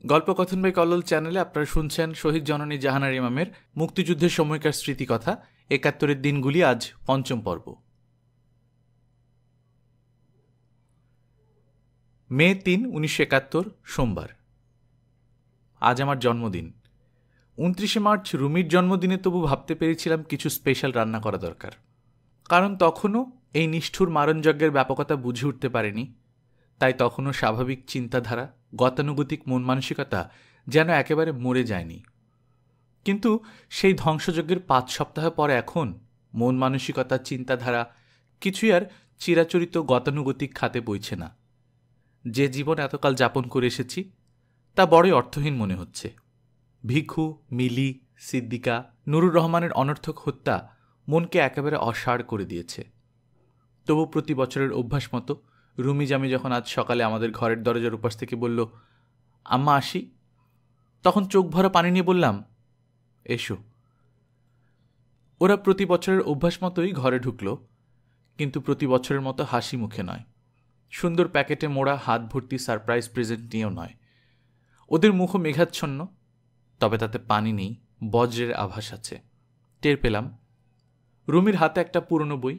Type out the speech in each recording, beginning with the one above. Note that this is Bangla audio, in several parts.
গল্পকথন বাই কল্লোল চ্যানেলে আপনারা শুনছেন শহীদ জননী জাহানারা ইমামের মুক্তিযুদ্ধের সময়কার স্মৃতিকথা ৭১-এর দিনগুলি। আজ পঞ্চম পর্ব। মে ৩, ১৯৭১, সোমবার। আজ আমার জন্মদিন। ২৯শে মার্চ রুমির জন্মদিনে তবু ভাবতে পেরেছিলাম কিছু স্পেশাল রান্না করা দরকার, কারণ তখনও এই নিষ্ঠুর মারণযজ্ঞের ব্যাপকতা বুঝে উঠতে পারেনি। তাই তখনও স্বাভাবিক চিন্তাধারা, গতানুগতিক মন মানসিকতা যেন একেবারে মরে যায়নি। কিন্তু সেই ধ্বংসযজ্ঞের ৫ সপ্তাহ পরে এখন মন মানসিকতা, চিন্তাধারা কিছুই আর চিরাচরিত গতানুগতিক খাতে বইছে না। যে জীবন এতকাল যাপন করে এসেছি তা বড়ই অর্থহীন মনে হচ্ছে। ভিখু, মিলি, সিদ্দিকা, নুরুর রহমানের অনর্থক হত্যা মনকে একেবারে অসাড় করে দিয়েছে। তবু প্রতি বছরের অভ্যাস মতো রুমি জামি যখন আজ সকালে আমাদের ঘরের দরজার উপাস থেকে বলল, আম্মা আসি, তখন চোখ ভরা পানি নিয়ে বললাম, এসো। ওরা প্রতি বছরের অভ্যাস মতোই ঘরে ঢুকল, কিন্তু প্রতি বছরের মতো হাসি মুখে নয়, সুন্দর প্যাকেটে মোড়া হাত ভর্তি সারপ্রাইজ প্রেজেন্ট নিয়েও নয়। ওদের মুখও মেঘাচ্ছন্ন, তবে তাতে পানি নেই, বজ্রের আভাস আছে। টের পেলাম রুমির হাতে একটা পুরনো বই,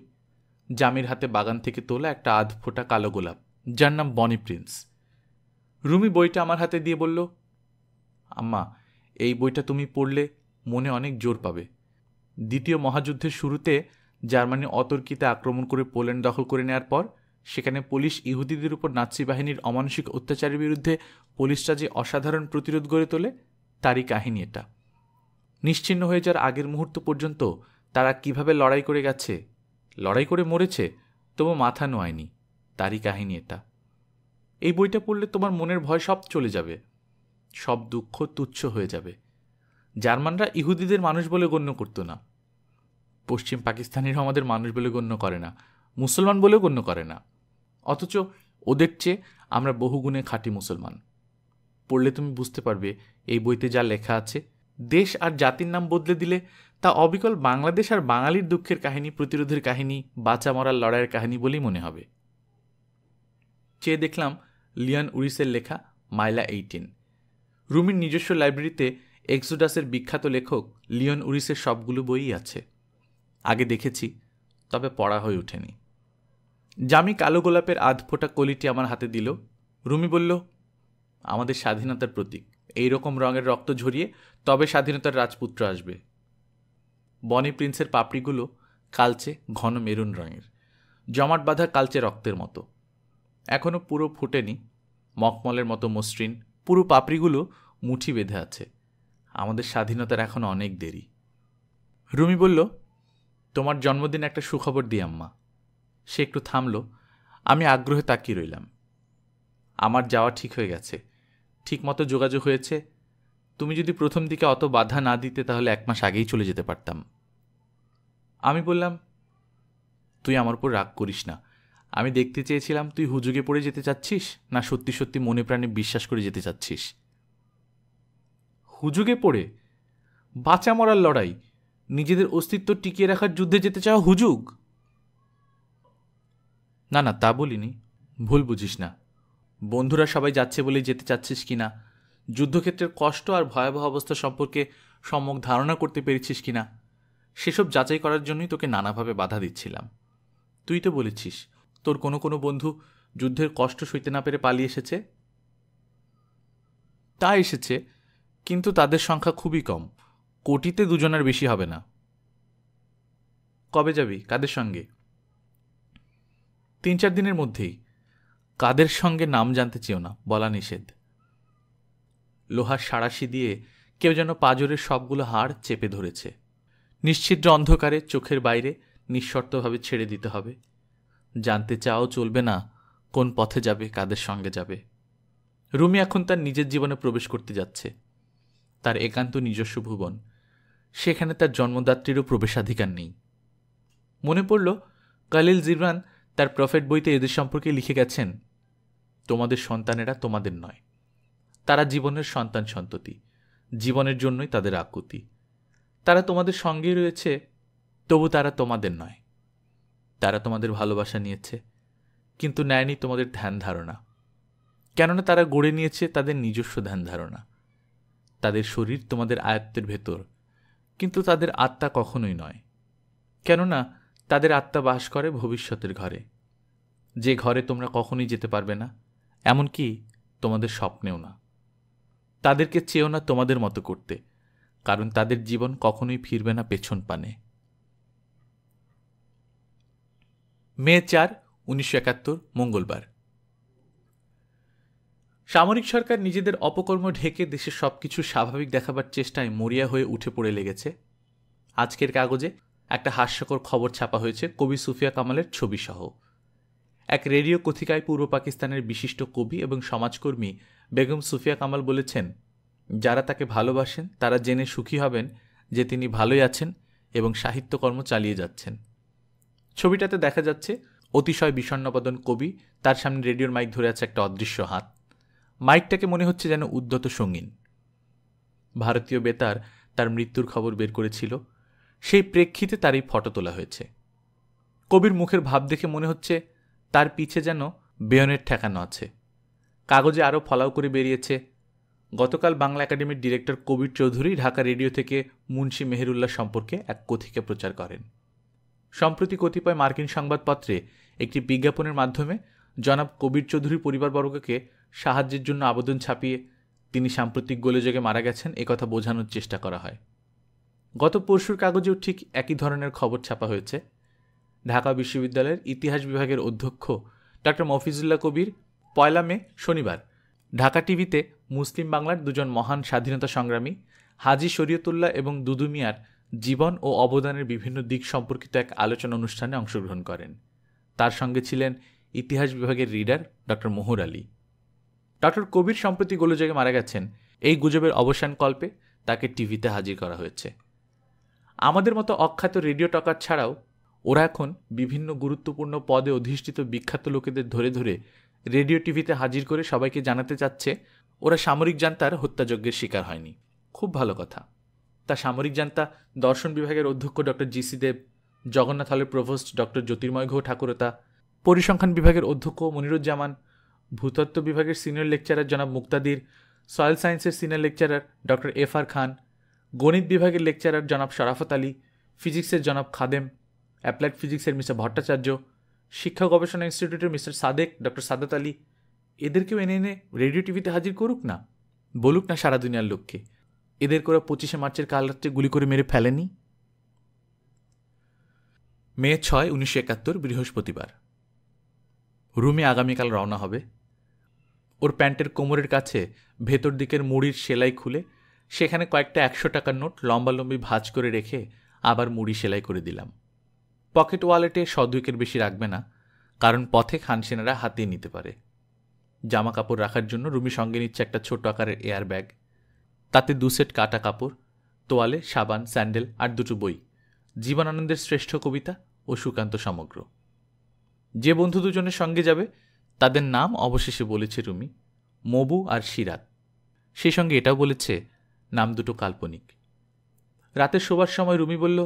জামির হাতে বাগান থেকে তোলা একটা আধফোটা কালো গোলাপ, যার নাম বনি প্রিন্স। রুমি বইটা আমার হাতে দিয়ে বলল, আম্মা, এই বইটা তুমি পড়লে মনে অনেক জোর পাবে। দ্বিতীয় মহাযুদ্ধের শুরুতে জার্মানি অতর্কিতে আক্রমণ করে পোল্যান্ড দখল করে নেওয়ার পর সেখানে পুলিশ ইহুদিদের উপর নাৎসি বাহিনীর অমানসিক অত্যাচারের বিরুদ্ধে পুলিশরা যে অসাধারণ প্রতিরোধ গড়ে তোলে তারই কাহিনী এটা। নিশ্চিহ্ন হয়ে যাওয়ার আগের মুহূর্ত পর্যন্ত তারা কিভাবে লড়াই করে গেছে, লড়াই করে মরেছে, তবু মাথা নোয়ায়নি, তারই কাহিনী এটা। এই বইটা পড়লে তোমার মনের ভয় সব চলে যাবে, সব দুঃখ তুচ্ছ হয়ে যাবে। জার্মানরা ইহুদিদের মানুষ বলে গণ্য করত না, পশ্চিম পাকিস্তানিরা আমাদের মানুষ বলে গণ্য করে না, মুসলমান বলেও গণ্য করে না, অথচ ওদের চেয়ে আমরা বহুগুণে খাঁটি মুসলমান। পড়লে তুমি বুঝতে পারবে এই বইতে যা লেখা আছে, দেশ আর জাতির নাম বদলে দিলে তা অবিকল বাংলাদেশ আর বাঙালির দুঃখের কাহিনী, প্রতিরোধের কাহিনী, বাঁচা মরার লড়াইয়ের কাহিনী বলেই মনে হবে। চেয়ে দেখলাম লিওন উরিসের লেখা মাইলা 18। রুমির নিজস্ব লাইব্রেরিতে এক্সোডাসের বিখ্যাত লেখক লিওন উরিসের সবগুলো বইই আছে। আগে দেখেছি, তবে পড়া হয়ে ওঠেনি। জামি কালো গোলাপের আধফোটা কলিটি আমার হাতে দিল। রুমি বলল, আমাদের স্বাধীনতার প্রতীক, এই রকম রঙের রক্ত ঝরিয়ে তবে স্বাধীনতার রাজপুত্র আসবে। বনি প্রিন্সের পাপড়িগুলো কালচে ঘন মেরুন রঙের, জমাট বাঁধা কালচে রক্তের মতো, এখনও পুরো ফুটেনি, মখমলের মতো মসৃণ, পুরো পাপড়িগুলো মুঠি বেঁধে আছে। আমাদের স্বাধীনতার এখনও অনেক দেরি। রুমি বলল, তোমার জন্মদিন একটা সুখবর দিই আম্মা। সে একটু থামল, আমি আগ্রহে তাকিয়ে রইলাম। আমার যাওয়া ঠিক হয়ে গেছে, ঠিকমতো যোগাযোগ হয়েছে। তুমি যদি প্রথম দিকে অত বাধা না দিতে তাহলে 1 মাস আগেই চলে যেতে পারতাম। আমি বললাম, তুই আমার উপর রাগ করিস না। আমি দেখতে চেয়েছিলাম তুই হুজুগে পড়ে যেতে চাচ্ছিস না সত্যি সত্যি মনে প্রাণে বিশ্বাস করে যেতে চাচ্ছিস। হুজুগে পড়ে? বাঁচা মরার লড়াই, নিজেদের অস্তিত্ব টিকিয়ে রাখার যুদ্ধে যেতে চাওয়া হুজুগ? না না, তা বলিনি, ভুল বুঝিস না। বন্ধুরা সবাই যাচ্ছে বলেই যেতে চাচ্ছিস কিনা, যুদ্ধক্ষেত্রের কষ্ট আর ভয়াবহ অবস্থা সম্পর্কে সম্যক ধারণা করতে পেরেছিস কিনা, সেসব যাচাই করার জন্যই তোকে নানাভাবে বাধা দিচ্ছিলাম। তুই তো বলেছিস তোর কোনো কোনো বন্ধু যুদ্ধের কষ্ট সইতে না পেরে পালিয়ে এসেছে। তা এসেছে, কিন্তু তাদের সংখ্যা খুবই কম, কোটিতে 2 জনের বেশি হবে না। কবে যাবি, কাদের সঙ্গে? 3-4 দিনের মধ্যেই। কাদের সঙ্গে নাম জানতে চেও না, বলা নিষেধ। লোহার সাঁড়াশি দিয়ে কেউ যেন পাঁজরের সবগুলো হাড় চেপে ধরেছে। নিশ্ছিদ্র অন্ধকারে চোখের বাইরে নিঃশর্তভাবে ছেড়ে দিতে হবে। জানতে চাও চলবে না কোন পথে যাবে, কাদের সঙ্গে যাবে। রুমি এখন তার নিজের জীবনে প্রবেশ করতে যাচ্ছে, তার একান্ত নিজস্ব ভুবন। সেখানে তার জন্মদাত্রীরও প্রবেশাধিকার নেই। মনে পড়ল কালিল জিবরান তার প্রফেট বইতে এদের সম্পর্কে লিখে গেছেন, তোমাদের সন্তানেরা তোমাদের নয়, তারা জীবনের সন্তান সন্ততি, জীবনের জন্যই তাদের আকুতি। তারা তোমাদের সঙ্গেই রয়েছে, তবু তারা তোমাদের নয়। তারা তোমাদের ভালোবাসা নিয়েছে, কিন্তু নেয়নি তোমাদের ধ্যান ধারণা। কেননা তারা গড়ে নিয়েছে তাদের নিজস্ব ধ্যান ধারণা। তাদের শরীর তোমাদের আয়ত্তের ভেতর, কিন্তু তাদের আত্মা কখনোই নয়, কেননা তাদের আত্মা বাস করে ভবিষ্যতের ঘরে, যে ঘরে তোমরা কখনোই যেতে পারবে না, এমনকি তোমাদের স্বপ্নেও না। তাদেরকে চেয়েও না তোমাদের মতো করতে, কারণ তাদের জীবন কখনোই ফিরবে না পেছন পানে। মে 4, 1971 মঙ্গলবার। সামরিক সরকার নিজেদের অপকর্ম ঢেকে দেশের সবকিছু স্বাভাবিক দেখাবার চেষ্টায় মরিয়া হয়ে উঠে পড়ে লেগেছে। আজকের কাগজে একটা হাস্যকর খবর ছাপা হয়েছে কবি সুফিয়া কামালের ছবিসহ। এক রেডিও কথিকায় পূর্ব পাকিস্তানের বিশিষ্ট কবি এবং সমাজকর্মী বেগম সুফিয়া কামাল বলেছেন, যারা তাকে ভালোবাসেন তারা জেনে সুখী হবেন যে তিনি ভালোই আছেন এবং সাহিত্যকর্ম চালিয়ে যাচ্ছেন। ছবিটাতে দেখা যাচ্ছে অতিশয় বিষণ্ণবদন কবি, তার সামনে রেডিওর মাইক ধরে আছে একটা অদৃশ্য হাত। মাইকটাকে মনে হচ্ছে যেন উদ্যত সঙ্গীন। ভারতীয় বেতার তার মৃত্যুর খবর বের করেছিল, সেই প্রেক্ষিতে তার এই ফটো তোলা হয়েছে। কবির মুখের ভাব দেখে মনে হচ্ছে তার পিছে যেন বেয়নের ঠেকানো আছে। কাগজে আরও ফলাও করে বেরিয়েছে, গতকাল বাংলা একাডেমির ডিরেক্টর কবির চৌধুরী ঢাকা রেডিও থেকে মুন্সী মেহেরুল্লাহ সম্পর্কে এক কথিকা প্রচার করেন। সম্প্রতি কতিপয় মার্কিন সংবাদপত্রে একটি বিজ্ঞাপনের মাধ্যমে জনাব কবির চৌধুরীর পরিবারবর্গকে সাহায্যের জন্য আবেদন ছাপিয়ে তিনি সাম্প্রতিক গোলযোগে মারা গেছেন একথা বোঝানোর চেষ্টা করা হয়। গত পরশুর কাগজেও ঠিক একই ধরনের খবর ছাপা হয়েছে। ঢাকা বিশ্ববিদ্যালয়ের ইতিহাস বিভাগের অধ্যক্ষ ডক্টর মফিজুল্লাহ কবির 1 মে শনিবার ঢাকা টিভিতে মুসলিম বাংলার দুজন মহান স্বাধীনতা সংগ্রামী হাজী শরীয়তুল্লাহ এবং দুদু মিয়ার জীবন ও অবদানের বিভিন্ন দিক সম্পর্কিত এক আলোচনা অনুষ্ঠানে অংশগ্রহণ করেন। তার সঙ্গে ছিলেন ইতিহাস বিভাগের রিডার ডক্টর মোহর আলী। ডক্টর কবির সম্প্রতি গোলযোগে মারা গেছেন, এই গুজবের অবসান কল্পে তাকে টিভিতে হাজির করা হয়েছে। আমাদের মতো অখ্যাত রেডিও টকার ছাড়াও ওরা এখন বিভিন্ন গুরুত্বপূর্ণ পদে অধিষ্ঠিত বিখ্যাত লোকেদের ধরে ধরে রেডিও টিভিতে হাজির করে সবাইকে জানাতে চাচ্ছে ওরা সামরিক জান্তার হত্যাযজ্ঞের শিকার হয়নি। খুব ভালো কথা। তা সামরিক জান্তা দর্শন বিভাগের অধ্যক্ষ ডক্টর জিসি দেব, জগন্নাথ হলের প্রভোস্ট ডক্টর জ্যোতির্ময় ঘোষ ঠাকুরতা, পরিসংখ্যান বিভাগের অধ্যক্ষ মনিরুজ্জামান, ভূতত্ত্ব বিভাগের সিনিয়র লেকচারার জনাব মুক্তাদির, সয়েল সায়েন্সের সিনিয়র লেকচারার ডক্টর এফ.আর. খান, গণিত বিভাগের লেকচারার জনাব শরাফত আলী, ফিজিক্সের জনাব খাদেম, অ্যাপ্লাইড ফিজিক্সের মিস্টার ভট্টাচার্য, শিক্ষা গবেষণা ইনস্টিটিউটের মিস্টার সাদেক, ডক্টর সাদাত আলী, এদেরকেও এনে এনে রেডিও টিভিতে হাজির করুক না, বলুক না সারা দুনিয়ার লোককে এদের করে 25শে মার্চের কাল রাত্রে গুলি করে মেরে ফেলেনি। মে 6, 1971 বৃহস্পতিবার। রুমি আগামীকাল রওনা হবে। ওর প্যান্টের কোমরের কাছে ভেতর দিকের মুড়ির সেলাই খুলে সেখানে কয়েকটা 100 টাকার নোট লম্বালম্বি ভাঁজ করে রেখে আবার মুড়ি সেলাই করে দিলাম। পকেট ওয়ালেটে 100-2 বেশি রাখবে না, কারণ পথে খানসেনারা হাতিয়ে নিতে পারে। জামা কাপড় রাখার জন্য রুমি সঙ্গে নিচ্ছে একটা ছোট আকারের এয়ার ব্যাগ, তাতে 2 সেট কাটা কাপড়, তোয়ালে, সাবান, স্যান্ডেল আর 2টো বই, জীবনানন্দের শ্রেষ্ঠ কবিতা ও সুকান্ত সমগ্র। যে বন্ধু দুজনের সঙ্গে যাবে তাদের নাম অবশেষে বলেছে রুমি, মবু আর সিরাত। সেই সঙ্গে এটাও বলেছে নাম দুটো কাল্পনিক। রাতে শোবার সময় রুমি বলল,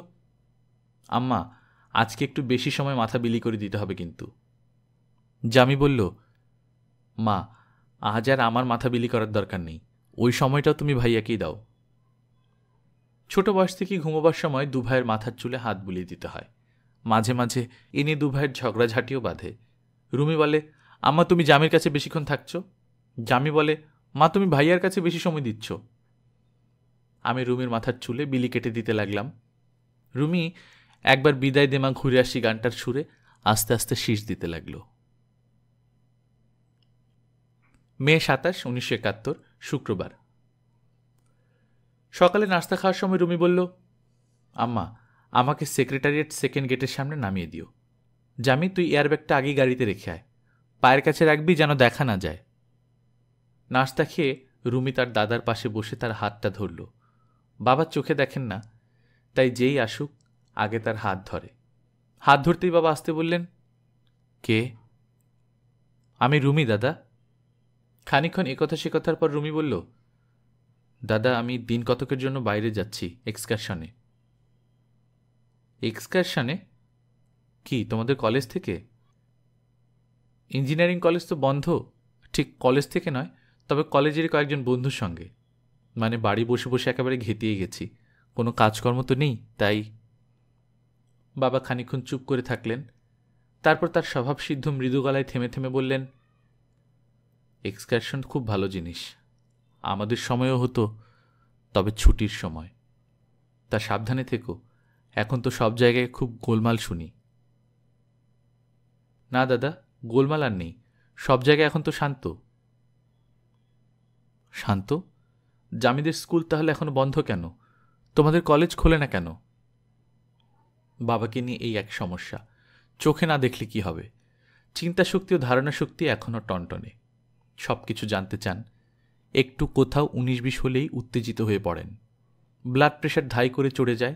আম্মা আজকে একটু বেশি সময় মাথা বিলি করে দিতে হবে কিন্তু। জামি বলল, মা আজ আর আমার মাথা বিলি করার দরকার নেই, ওই সময়টাও তুমি ভাইয়াকেই দাও। ছোট বয়স থেকেই ঘুমোবার সময় 2 ভাইয়ের মাথার চুলে হাত বুলিয়ে দিতে হয়। মাঝে মাঝে এ নিয়ে 2 ভাইয়ের ঝগড়াঝাটিও বাঁধে। রুমি বলে, আম্মা তুমি জামির কাছে বেশিক্ষণ থাকছ। জামি বলে, মা তুমি ভাইয়ার কাছে বেশি সময় দিচ্ছ। আমি রুমির মাথার চুলে বিলি কেটে দিতে লাগলাম। রুমি একবার বিদায় দেমা ঘুরে আসি গানটার সুরে আস্তে আস্তে শীষ দিতে লাগল। মে 27, 1971 শুক্রবার। সকালে নাস্তা খাওয়ার সময় রুমি বলল, আম্মা আমাকে সেক্রেটারিয়েট সেকেন্ড গেটের সামনে নামিয়ে দিও। জামি তুই এয়ারব্যাগটা আগেই গাড়িতে রেখে আয়, পায়ের কাছে রাখবি যেন দেখা না যায়। নাস্তা খেয়ে রুমি তার দাদার পাশে বসে তার হাতটা ধরল। বাবা চোখে দেখেন না, তাই যেই আসুক আগে তার হাত ধরে। হাত ধরতেই বাবা আসতে বললেন, কে? আমি রুমি দাদা। খানিক্ষণ একথা সে কথার পর রুমি বলল, দাদা আমি দিন কতকের জন্য বাইরে যাচ্ছি এক্সকারশনে। এক্সকারশনে? কি তোমাদের কলেজ থেকে? ইঞ্জিনিয়ারিং কলেজ তো বন্ধ, ঠিক কলেজ থেকে নয়, তবে কলেজের কয়েকজন বন্ধুর সঙ্গে। মানে বাড়ি বসে বসে একেবারে ঘেঁটিয়ে গেছি, কোনো কাজকর্ম তো নেই, তাই। বাবা খানিকক্ষণ চুপ করে থাকলেন, তারপর তার স্বভাবসিদ্ধ মৃদু গলায় থেমে থেমে বললেন, এক্সকারশন খুব ভালো জিনিস, আমাদের সময়ও হতো, তবে ছুটির সময়। তা সাবধানে থেকো, এখন তো সব জায়গায় খুব গোলমাল শুনি। না দাদা, গোলমাল আর নেই, সব জায়গায় এখন তো শান্ত। শান্ত? জামিদের স্কুল তাহলে এখনো বন্ধ কেন? তোমাদের কলেজ খোলে না কেন? বাবাকে নিয়ে এই এক সমস্যা, চোখে না দেখলে কি হবে। চিন্তা শক্তি ও ধারণা শক্তি এখনও টনটনে, সব কিছু জানতে চান, একটু কোথাও 19-20 হলেই উত্তেজিত হয়ে পড়েন, ব্লাড প্রেশার ধাই করে চড়ে যায়।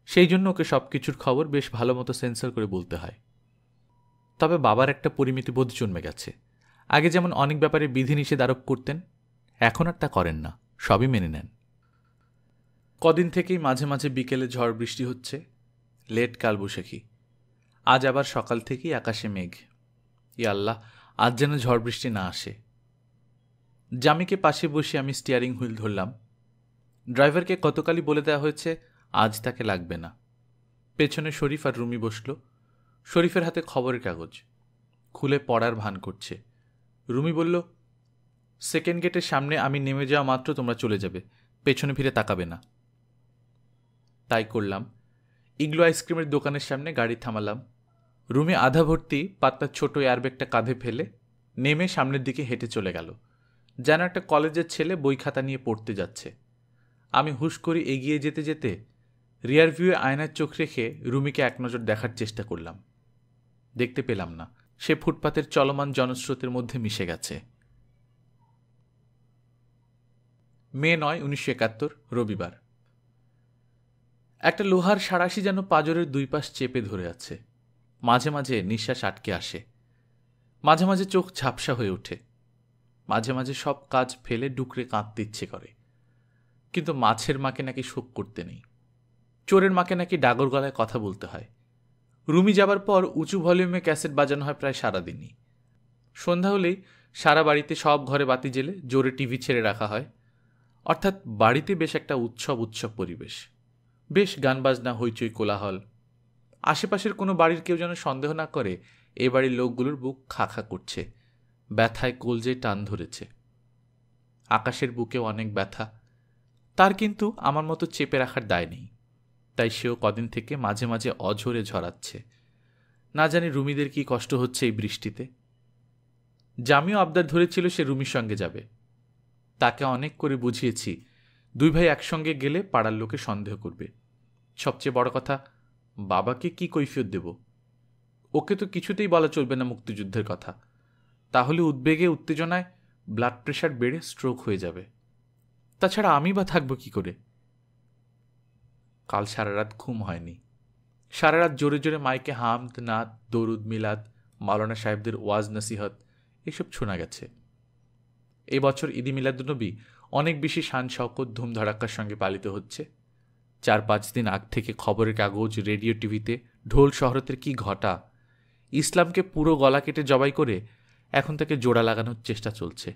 সেই জন্য ওকে সব কিছুর খবর বেশ ভালো মতো সেন্সর করে বলতে হয়। তবে বাবার একটা পরিমিতিবোধ জন্মে গেছে। আগে যেমন অনেক ব্যাপারে বিধিনিষেধ আরোপ করতেন, এখন আর তা করেন না, সবই মেনে নেন। কদিন থেকেই মাঝে মাঝে বিকেলে ঝড় বৃষ্টি হচ্ছে, লেট কালবৈশাখী। আজ আবার সকাল থেকেই আকাশে মেঘ। ইয়া আল্লাহ, আজ যেন ঝড় বৃষ্টি না আসে। জামিকে পাশে বসে আমি স্টিয়ারিং হুইল ধরলাম। ড্রাইভারকে গতকালই বলে দেওয়া হয়েছে আজ তাকে লাগবে না। পেছনে শরীফ আর রুমি বসল। শরীফের হাতে খবরের কাগজ, খুলে পড়ার ভান করছে। রুমি বলল, সেকেন্ড গেটের সামনে আমি নেমে যাওয়া মাত্র তোমরা চলে যাবে, পেছনে ফিরে তাকাবে না। তাই করলাম। ইগলো আইসক্রিমের দোকানের সামনে গাড়ি থামালাম। রুমে আধা ভর্তি পাতলা ছোট এয়ারব্যাগটা কাঁধে ফেলে নেমে সামনের দিকে হেঁটে চলে গেল, যেন একটা কলেজের ছেলে বই খাতা নিয়ে পড়তে যাচ্ছে। আমি হুশ করে এগিয়ে যেতে যেতে রিয়ার ভিউয়ে আয়নার চোখ রেখে রুমিকে এক নজর দেখার চেষ্টা করলাম। দেখতে পেলাম না, সে ফুটপাতের চলমান জনস্রোতের মধ্যে মিশে গেছে। মে 9, 1971, রবিবার। একটা লোহার সাঁড়াশি যেন পাঁজরের দুই পাশ চেপে ধরে আছে। মাঝে মাঝে নিঃশ্বাস আটকে আসে, মাঝে মাঝে চোখ ঝাপসা হয়ে ওঠে, মাঝে মাঝে সব কাজ ফেলে ডুকরে কাঁদতে ইচ্ছে করে। কিন্তু মাছের মাকে নাকি শোক করতে নেই, চোরের মাকে নাকি ডাগর গলায় কথা বলতে হয়। রুমি যাবার পর উঁচু ভলিউমে ক্যাসেট বাজানো হয় প্রায় সারাদিনই। সন্ধ্যা হলেই সারা বাড়িতে সব ঘরে বাতি জেলে জোরে টিভি ছেড়ে রাখা হয়, অর্থাৎ বাড়িতে বেশ একটা উৎসব উৎসব পরিবেশ। বেশ গান বাজনা, হইচই, কোলাহল। আশেপাশের কোনো বাড়ির কেউ যেন সন্দেহ না করে এ বাড়ির লোকগুলোর বুক খা খা করছে, ব্যথায় কলজে টান ধরেছে। আকাশের বুকেও অনেক ব্যথা, তার কিন্তু আমার মতো চেপে রাখার দায় নেই, তাই সেও কদিন থেকে মাঝে মাঝে অঝরে ঝরাচ্ছে। না জানি রুমিদের কি কষ্ট হচ্ছে এই বৃষ্টিতে। জামিও আবদার ধরেছিল সে রুমির সঙ্গে যাবে। তাকে অনেক করে বুঝিয়েছি, দুই ভাই একসঙ্গে গেলে পাড়ার লোকে সন্দেহ করবে। সবচেয়ে বড় কথা, বাবাকে কি কৈফিয়ত দেব? ওকে তো কিছুতেই বলা চলবে না মুক্তিযুদ্ধের কথা, তাহলে উদ্বেগে উত্তেজনায় ব্লাড প্রেশার বেড়ে স্ট্রোক হয়ে যাবে। তাছাড়া আমি বা থাকবো কি করে? কাল সারা রাত ঘুম হয়নি। সারা রাত জোরে জোরে মাইকে হামদ, নাত, দরুদ, মিলাদ, মাওলানা সাহেবদের ওয়াজ নসিহত এসব শোনা গেছে। এই বছর ঈদ মিলাদুন্নবী অনেক বেশি শান শওকত ধুমধড়াক্কার সঙ্গে পালিত হচ্ছে। 4-5 দিন আগ থেকে খবরের কাগজ, রেডিও, টিভিতে ঢোল শহরতের কি ঘটা। ইসলামকে পুরো গলা কেটে জবাই করে এখন তাকে জোড়া লাগানোর চেষ্টা চলছে।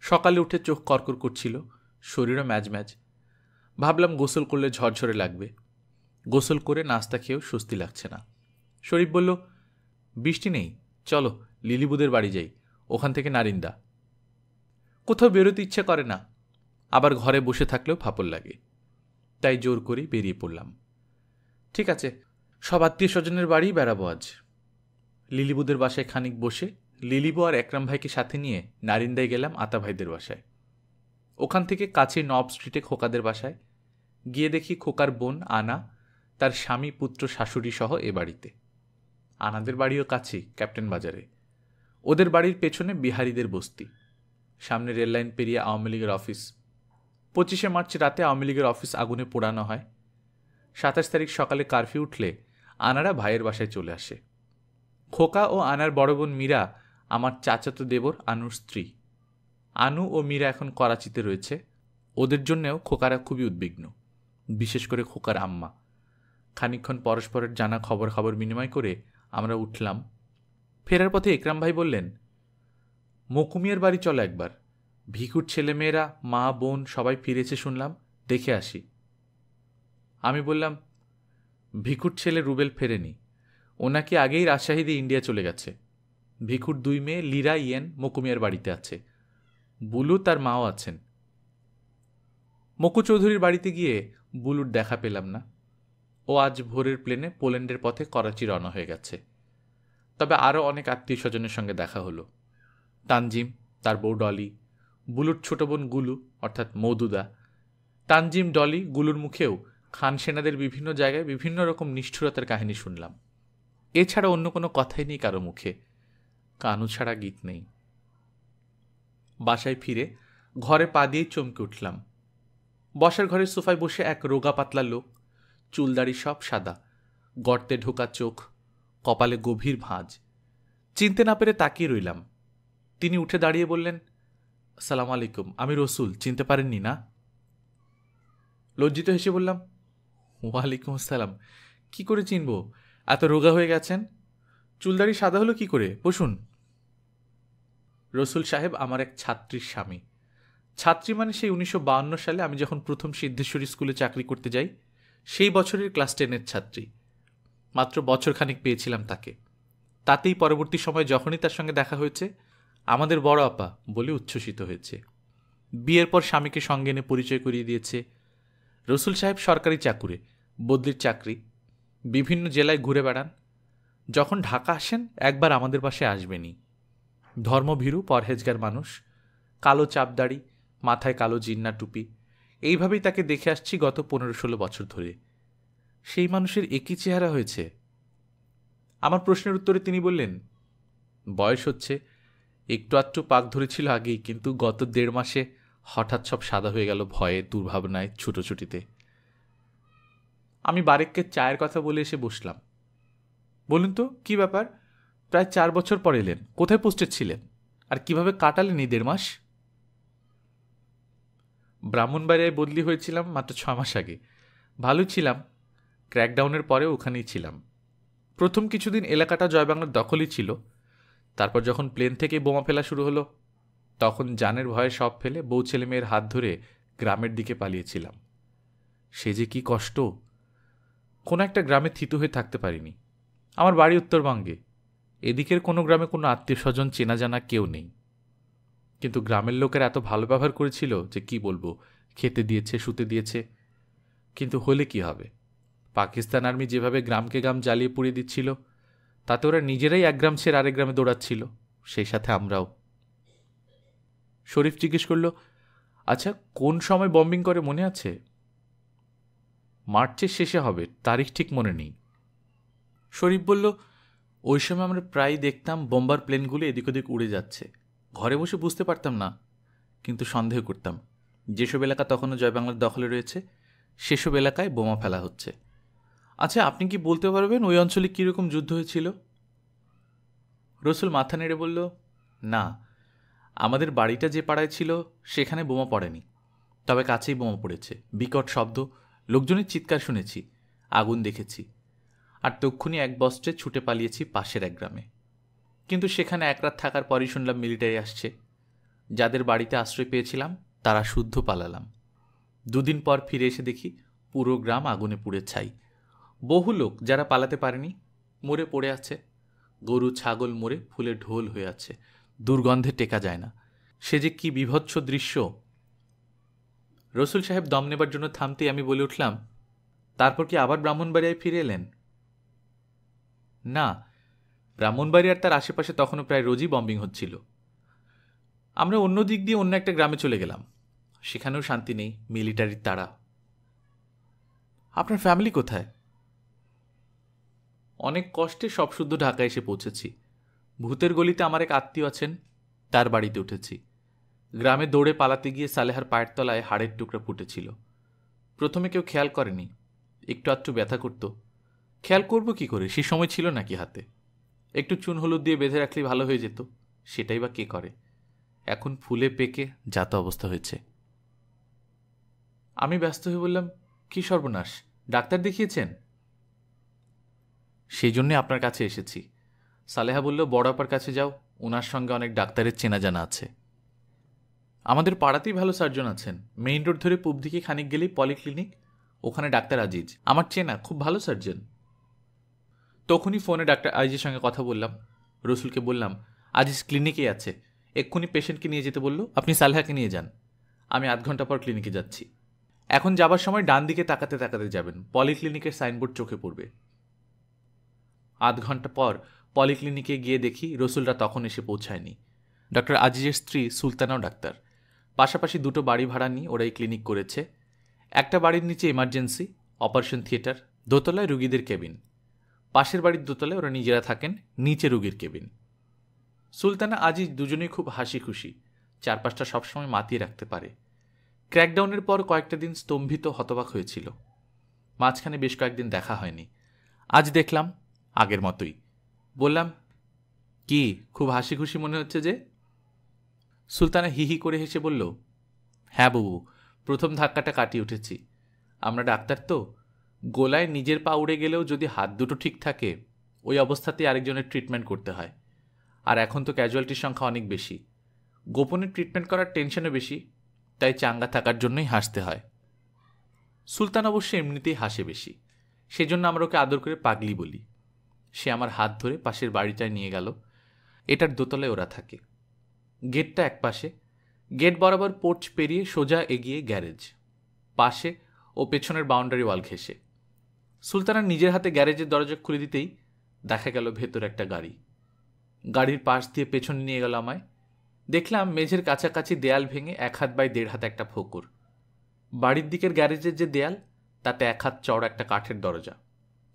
সকালে উঠে চোখ করকর করছিল, শরীরও ম্যাজ ম্যাজ। ভাবলাম গোসল করলে ঝরঝরে লাগবে। গোসল করে নাস্তা খেয়েও স্বস্তি লাগছে না। শরীফ বলল, বৃষ্টি নেই, চলো লিলিবুদের বাড়ি যাই, ওখান থেকে নারিন্দা। কোথাও বেরোতে ইচ্ছে করে না, আবার ঘরে বসে থাকলেও ফাপড় লাগে, তাই জোর করেই বেরিয়ে পড়লাম। ঠিক আছে, সব আত্মীয় স্বজনের বাড়িই বেড়াবো আজ। লিলিবুদের বাসায় খানিক বসে লিলিবু আর একরাম ভাইকে সাথে নিয়ে নারিন্দায় গেলাম আতা ভাইদের বাসায়। ওখান থেকে কাছে নব স্ট্রিটে খোকাদের বাসায় গিয়ে দেখি খোকার বোন আনা, তার স্বামী, পুত্র, শাশুড়ি সহ এ বাড়িতে। আনাদের বাড়িও কাছেই, ক্যাপ্টেন বাজারে। ওদের বাড়ির পেছনে বিহারিদের বস্তি, সামনে রেললাইন পেরিয়ে আওয়ামী লীগের অফিস। 25শে মার্চ রাতে আওয়ামী লীগের অফিস আগুনে পোড়ানো হয়। 27 তারিখ সকালে কারফিউ উঠলে আনারা ভাইয়ের বাসায় চলে আসে। খোকা ও আনার বড় বোন মীরা আমার চাচাতো দেবর আনুর স্ত্রী। আনু ও মীরা এখন করাচিতে রয়েছে। ওদের জন্যেও খোকারা খুবই উদ্বিগ্ন, বিশেষ করে খোকার আম্মা। খানিকক্ষণ পরস্পরের জানা খবর বিনিময় করে আমরা উঠলাম। ফেরার পথে একরাম ভাই বললেন, মকুমিয়ার বাড়ি চলো একবার, ভিখুর ছেলেমেয়েরা, মা বোন সবাই ফিরেছে শুনলাম, দেখে আসি। আমি বললাম, ভিখুর ছেলে রুবেল ফেরেনি, ও নাকি আগেই রাজশাহী দিয়ে ইন্ডিয়া চলে গেছে। ভিখুর 2 মেয়ে লীরা, ইয়েন মকুমিয়ার বাড়িতে আছে। বুলু তার মাও আছেন। মকু চৌধুরীর বাড়িতে গিয়ে বুলুর দেখা পেলাম না। ও আজ ভোরের প্লেনে পোল্যান্ডের পথে করাচি রওনা হয়ে গেছে। তবে আরও অনেক আত্মীয় স্বজনের সঙ্গে দেখা হলো। তানজিম, তার বউ ডলি, বুলুর ছোট বোন গুলু অর্থাৎ মৌদুদা। তানজিম, ডলি, গুলুর মুখেও খান সেনাদের বিভিন্ন জায়গায় বিভিন্ন রকম নিষ্ঠুরতার কাহিনী শুনলাম। এছাড়া অন্য কোনো কথাই নেই কারো মুখে, কানু ছাড়া গীত নেই। বাসায় ফিরে ঘরে পা দিয়েই চমকে উঠলাম। বসার ঘরের সোফায় বসে এক রোগা পাতলা লোক, চুলদাড়ি সব সাদা, গর্তে ঢোকা চোখ, কপালে গভীর ভাঁজ। চিনতে না পেরে তাকিয়ে রইলাম। তিনি উঠে দাঁড়িয়ে বললেন, আসসালামু আলাইকুম, আমি রসুল, চিনতে পারেননি না? লজ্জিত হেসে বললাম, ওয়ালাইকুম আসসালাম, কি করে চিনব, এত রোগা হয়ে গেছেন, চুলদাড়ি সাদা হলো কি করে, বসুন। রসুল সাহেব আমার এক ছাত্রীর স্বামী। ছাত্রী মানে সেই 1952 সালে আমি যখন প্রথম সিদ্ধেশ্বরী স্কুলে চাকরি করতে যাই, সেই বছরের ক্লাস 10-এর ছাত্রী। মাত্র বছরখানিক পেয়েছিলাম তাকে। তাতেই পরবর্তী সময় যখনই তার সঙ্গে দেখা হয়েছে, আমাদের বড় আপা বলে উচ্ছ্বসিত হয়েছে। বিয়ের পর স্বামীকে সঙ্গে এনে পরিচয় করিয়ে দিয়েছে। রসুল সাহেব সরকারি চাকুরে, বদলির চাকরি, বিভিন্ন জেলায় ঘুরে বেড়ান। যখন ঢাকা আসেন একবার আমাদের পাশে আসবেনই। ধর্মভীরু পরহেজগার মানুষ, কালো চাপদাড়ি, মাথায় কালো জিন্না টুপি। এইভাবেই তাকে দেখে আসছি গত 15-16 বছর ধরে। সেই মানুষের একই চেহারা হয়েছে। আমার প্রশ্নের উত্তরে তিনি বললেন, বয়স হচ্ছে, একটু আধটু পাক ধরেছিল আগেই, কিন্তু গত 1.5 মাসে হঠাৎ সব সাদা হয়ে গেল ভয়ে, দুর্ভাবনায়, ছুটোছুটিতে। আমি বারেককে চায়ের কথা বলে এসে বসলাম। বলুন তো, কি ব্যাপার, প্রায় 4 বছর পর এলেন, কোথায় পোস্টেড ছিলেন, আর কিভাবে কাটালেন এই 1.5 মাস? ব্রাহ্মণবাড়িয়ায় বদলি হয়েছিলাম মাত্র 6 মাস আগে। ভালোই ছিলাম, ক্র্যাকডাউনের পরেও ওখানেই ছিলাম। প্রথম কিছুদিন এলাকাটা জয়বাংলার দখলই ছিল। তারপর যখন প্লেন থেকে বোমা ফেলা শুরু হলো, তখন জানের ভয়ে সব ফেলে বউ ছেলে মেয়ের হাত ধরে গ্রামের দিকে পালিয়েছিলাম। সে যে কি কষ্ট! কোনো একটা গ্রামে থিতু হয়ে থাকতে পারিনি। আমার বাড়ি উত্তরবঙ্গে, এদিকের কোনো গ্রামে কোনো আত্মীয় স্বজন চেনা জানা কেউ নেই। কিন্তু গ্রামের লোকের এত ভালো ব্যবহার করেছিল যে কি বলবো, খেতে দিয়েছে, শুতে দিয়েছে। কিন্তু হলে কি হবে, পাকিস্তান আর্মি যেভাবে গ্রামকে গ্রাম জ্বালিয়ে পুড়িয়ে দিচ্ছিল, তাতে ওরা নিজেরাই এক গ্রাম ছেড়ে আরেক গ্রামে দৌড়াচ্ছিল, সেই সাথে আমরাও। শরীফ জিজ্ঞেস করল, আচ্ছা কোন সময় বম্বিং করে মনে আছে? মার্চের শেষে হবে, তারিখ ঠিক মনে নেই। শরীফ বলল, ওই সময় আমরা প্রায় দেখতাম বোম্বার প্লেনগুলো এদিক ওদিক উড়ে যাচ্ছে। ঘরে বসে বুঝতে পারতাম না, কিন্তু সন্দেহ করতাম যেসব এলাকা তখনও জয়বাংলার দখলে রয়েছে, সেসব এলাকায় বোমা ফেলা হচ্ছে। আচ্ছা, আপনি কি বলতে পারবেন ওই অঞ্চলে কীরকম যুদ্ধ হয়েছিল? রসুল মাথা নেড়ে বলল, না, আমাদের বাড়িটা যে পাড়ায় ছিল সেখানে বোমা পড়েনি, তবে কাছেই বোমা পড়েছে। বিকট শব্দ, লোকজনের চিৎকার শুনেছি, আগুন দেখেছি, আর তক্ষুনি এক বস্ত্রে ছুটে পালিয়েছি পাশের এক গ্রামে। কিন্তু সেখানে এক রাত থাকার পরই শুনলাম মিলিটারি আসছে। যাদের বাড়িতে আশ্রয় পেয়েছিলাম তারা শুদ্ধ পালালাম। 2 দিন পর ফিরে এসে দেখি পুরো গ্রাম আগুনে পুড়ে ছাই। বহু লোক যারা পালাতে পারেনি মরে পড়ে আছে। গরু ছাগল মরে ফুলে ঢোল হয়ে আছে, দুর্গন্ধে টেকা যায় না। সে যে কি বিভৎস দৃশ্য! রসুল সাহেব দম নেবার জন্য থামতেই আমি বলে উঠলাম, তারপর কি আবার ব্রাহ্মণবাড়িয়ায় ফিরে এলেন? না, ব্রাহ্মণবাড়িয়ার তার আশেপাশে তখনও প্রায় রোজই বম্বিং হচ্ছিল। আমরা অন্য দিক দিয়ে অন্য একটা গ্রামে চলে গেলাম, সেখানেও শান্তি নেই, মিলিটারির তাড়া। আপনার ফ্যামিলি কোথায়? অনেক কষ্টে সব শুদ্ধ ঢাকায় এসে পৌঁছেছি। ভূতের গলিতে আমার এক আত্মীয় আছেন, তার বাড়িতে উঠেছি। গ্রামে দৌড়ে পালাতে গিয়ে সালেহার পায়ের তলায় হাড়ের টুকরা ফুটেছিল। প্রথমে কেউ খেয়াল করেনি, একটু আধটু ব্যথা করত। খেয়াল করব কি করে, সে সময় ছিল নাকি হাতে? একটু চুন হলুদ দিয়ে বেঁধে রাখলেই ভালো হয়ে যেত, সেটাই বা কে করে? এখন ফুলে পেকে যাতা অবস্থা হয়েছে। আমি ব্যস্ত হয়ে বললাম, কি সর্বনাশ, ডাক্তার দেখিয়েছেন? সেই জন্যে আপনার কাছে এসেছি। সালেহা বলল, বড় আপার কাছে যাও, ওনার সঙ্গে অনেক ডাক্তারের চেনা জানা আছে। আমাদের পাড়াতেই ভালো সার্জন আছেন। মেইন রোড ধরে পূব দিকে খানিক গেলেই পলিক্লিনিক, ওখানে ডাক্তার আজিজ, আমার চেনা, খুব ভালো সার্জন। তখনই ফোনে ডাক্তার আজিজের সঙ্গে কথা বললাম। রসুলকে বললাম, আজিজ ক্লিনিকেই আছে, এক্ষুনি পেশেন্টকে নিয়ে যেতে বললো, আপনি সালেহাকে নিয়ে যান। আমি আধ ঘন্টা পর ক্লিনিকে যাচ্ছি। এখন যাবার সময় ডান দিকে তাকাতে তাকাতে যাবেন, পলিক্লিনিকের সাইনবোর্ড চোখে পড়বে। আধ ঘন্টা পর পলিক্লিনিকে গিয়ে দেখি রসুলরা তখন এসে পৌঁছায়নি। ডক্টর আজিজের স্ত্রী সুলতানাও ডাক্তার। পাশাপাশি দুটো বাড়ি ভাড়া নিয়ে ওরা এই ক্লিনিক করেছে। একটা বাড়ির নিচে ইমার্জেন্সি, অপারেশন থিয়েটার, দোতলায় রুগীদের কেবিন। পাশের বাড়ির দোতলায় ওরা নিজেরা থাকেন, নিচে রুগীর কেবিন। সুলতানা আজিজ দুজনেই খুব হাসি খুশি, চারপাশটা সবসময় মাতিয়ে রাখতে পারে। ক্র্যাকডাউনের পর কয়েকটা দিন স্তম্ভিত হতবাক হয়েছিল। মাঝখানে বেশ কয়েকদিন দেখা হয়নি। আজ দেখলাম আগের মতোই। বললাম, কি খুব হাসি খুশি মনে হচ্ছে যে? সুলতানা হিহি করে হেসে বলল, হ্যাঁ বাবু, প্রথম ধাক্কাটা কাটিয়ে উঠেছি। আমরা ডাক্তার তো, গোলায় নিজের পা উড়ে গেলেও যদি হাত দুটো ঠিক থাকে, ওই অবস্থাতেই আরেকজনের ট্রিটমেন্ট করতে হয়। আর এখন তো ক্যাজুয়ালিটির সংখ্যা অনেক বেশি, গোপনে ট্রিটমেন্ট করার টেনশনও বেশি, তাই চাঙ্গা থাকার জন্যই হাসতে হয়। সুলতান অবশ্য এমনিতেই হাসে বেশি, সেজন্য আমরা ওকে আদর করে পাগলি বলি। সে আমার হাত ধরে পাশের বাড়িটায় নিয়ে গেল। এটার দোতলায় ওরা থাকে। গেটটা এক পাশে, গেট বরাবর পোর্চ পেরিয়ে সোজা এগিয়ে গ্যারেজ, পাশে ও পেছনের বাউন্ডারি ওয়াল ঘেঁষে। সুলতানা নিজের হাতে গ্যারেজের দরজা খুলে দিতেই দেখা গেল ভেতর একটা গাড়ি। গাড়ির পাশ দিয়ে পেছনে নিয়ে গেল আমায়। দেখলাম মেঝের কাছাকাছি দেয়াল ভেঙে 1 হাত বাই 1.5 হাত একটা ফোকর। বাড়ির দিকের গ্যারেজের যে দেয়াল, তাতে 1 হাত চওড়া একটা কাঠের দরজা।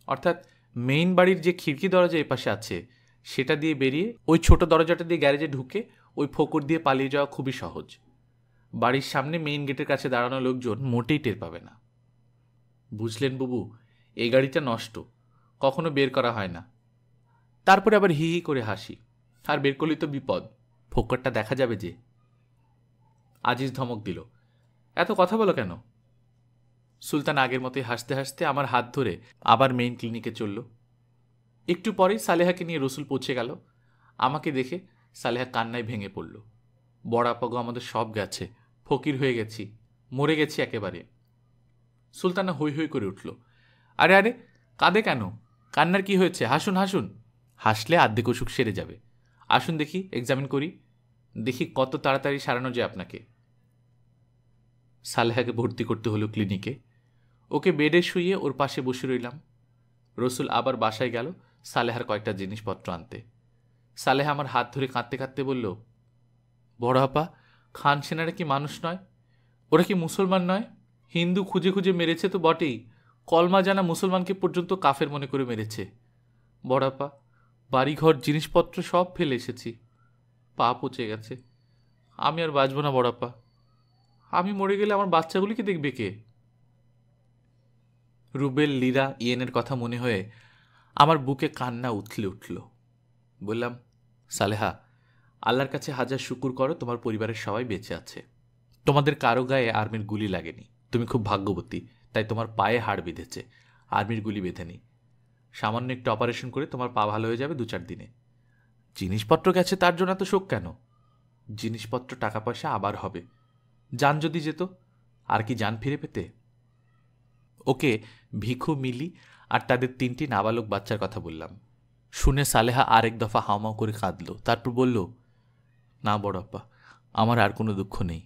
অর্থাৎ মেইন বাড়ির যে খিড়কি দরজা এপাশে আছে, সেটা দিয়ে বেরিয়ে ওই ছোট দরজাটা দিয়ে গ্যারেজে ঢুকে ওই ফোকর দিয়ে পালিয়ে যাওয়া খুবই সহজ। বাড়ির সামনে মেইন গেটের কাছে দাঁড়ানো লোকজন মোটেই টের পাবে না। বুঝলেন বাবু, এই গাড়িটা নষ্ট, কখনো বের করা হয় না। তারপরে আবার হি হি করে হাসি, আর বের করলেই তো বিপদ, ফোকরটা দেখা যাবে যে। আজিজ ধমক দিল, এত কথা বলো কেন? সুলতান আগের মতোই হাসতে হাসতে আমার হাত ধরে আবার মেইন ক্লিনিকে চলল। একটু পরেই সালেহাকে নিয়ে রসুল পৌঁছে গেল। আমাকে দেখে সালেহা কান্নায় ভেঙে পড়ল। বড়াপাগো আমাদের সব গেছে, ফকির হয়ে গেছি, মরে গেছি একেবারে। সুলতানা হৈ হৈ করে উঠল, আরে আরে কাঁদে কেন? কান্নার কি হয়েছে? হাসুন হাসুন, হাসলে আর্ধেক অসুখ সেরে যাবে। আসুন দেখি, এক্সামিন করি, দেখি কত তাড়াতাড়ি সারানো যায় আপনাকে। সালেহাকে ভর্তি করতে হলো ক্লিনিকে। ওকে বেডে শুইয়ে ওর পাশে বসে রইলাম। রসুল আবার বাসায় গেল সালেহার কয়েকটা জিনিসপত্র আনতে। সালেহা আমার হাত ধরে কাঁদতে কাঁদতে বলল, বড় আপা, খান সেনারা কি মানুষ নয়? ওরা কি মুসলমান নয়? হিন্দু খুঁজে খুঁজে মেরেছে তো বটেই, কলমা জানা মুসলমানকে পর্যন্ত কাফের মনে করে মেরেছে। বড় আপা, বাড়িঘর জিনিসপত্র সব ফেলে এসেছি, পা পচে গেছে, আমি আর বাঁচব না বড় আপা। আমি মরে গেলে আমার বাচ্চাগুলিকে দেখবে কে? রুবেল, লীরা, ইয়েনের কথা মনে হয়ে আমার বুকে কান্না উথলে উঠল। বললাম, সালেহা, আল্লাহর কাছে হাজার শুকুর করো তোমার পরিবারের সবাই বেঁচে আছে। তোমাদের কারো গায়ে আর্মির গুলি লাগেনি, তুমি খুব ভাগ্যবতী, তাই তোমার পায়ে হাড় বেঁধেছে, আর্মির গুলি বেঁধেনি। সামান্য একটু অপারেশন করে তোমার পা ভালো হয়ে যাবে 2-4 দিনে। জিনিসপত্র গেছে তার জন্য তো শোক কেন? জিনিসপত্র টাকা পয়সা আবার হবে। জান যদি যেত, আর কি জান ফিরে পেতে? ওকে ভিখু, মিলি আর তাদের 3টি নাবালক বাচ্চার কথা বললাম। শুনে সালেহা আরেক দফা হাওমাও করে কাঁদল। তারপর বলল, না বড় আপা, আমার আর কোনো দুঃখ নেই।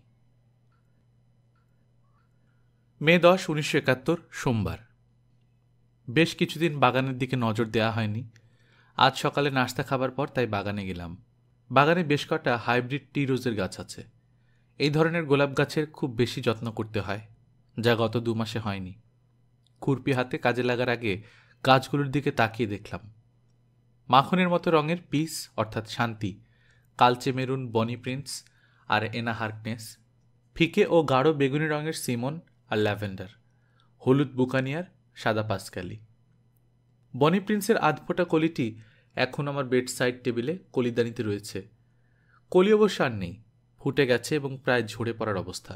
মে 10, 1971, সোমবার। বেশ কিছুদিন বাগানের দিকে নজর দেওয়া হয়নি। আজ সকালে নাস্তা খাবার পর তাই বাগানে গেলাম। বাগানে বেশ কটা হাইব্রিড টি রোজের গাছ আছে। এই ধরনের গোলাপ গাছের খুব বেশি যত্ন করতে হয়, যা গত 2 মাসে হয়নি। খুরপি হাতে কাজে লাগার আগে গাছগুলোর দিকে তাকিয়ে দেখলাম। মাখনের মতো রঙের পিস অর্থাৎ শান্তি, কালচে মেরুন বনি প্রিন্স আর এনা হার্কনেস, ফিকে ও গাঢ় বেগুনি রঙের সিমন আর ল্যাভেন্ডার, হলুদ বুকানিয়ার, সাদা পাসকালি। বনি প্রিন্সের আধফোটা কলিটি এখন আমার বেড সাইড টেবিলে কলিদানিতে রয়েছে। কলি অবশ্য আর নেই, ফুটে গেছে এবং প্রায় ঝরে পড়ার অবস্থা।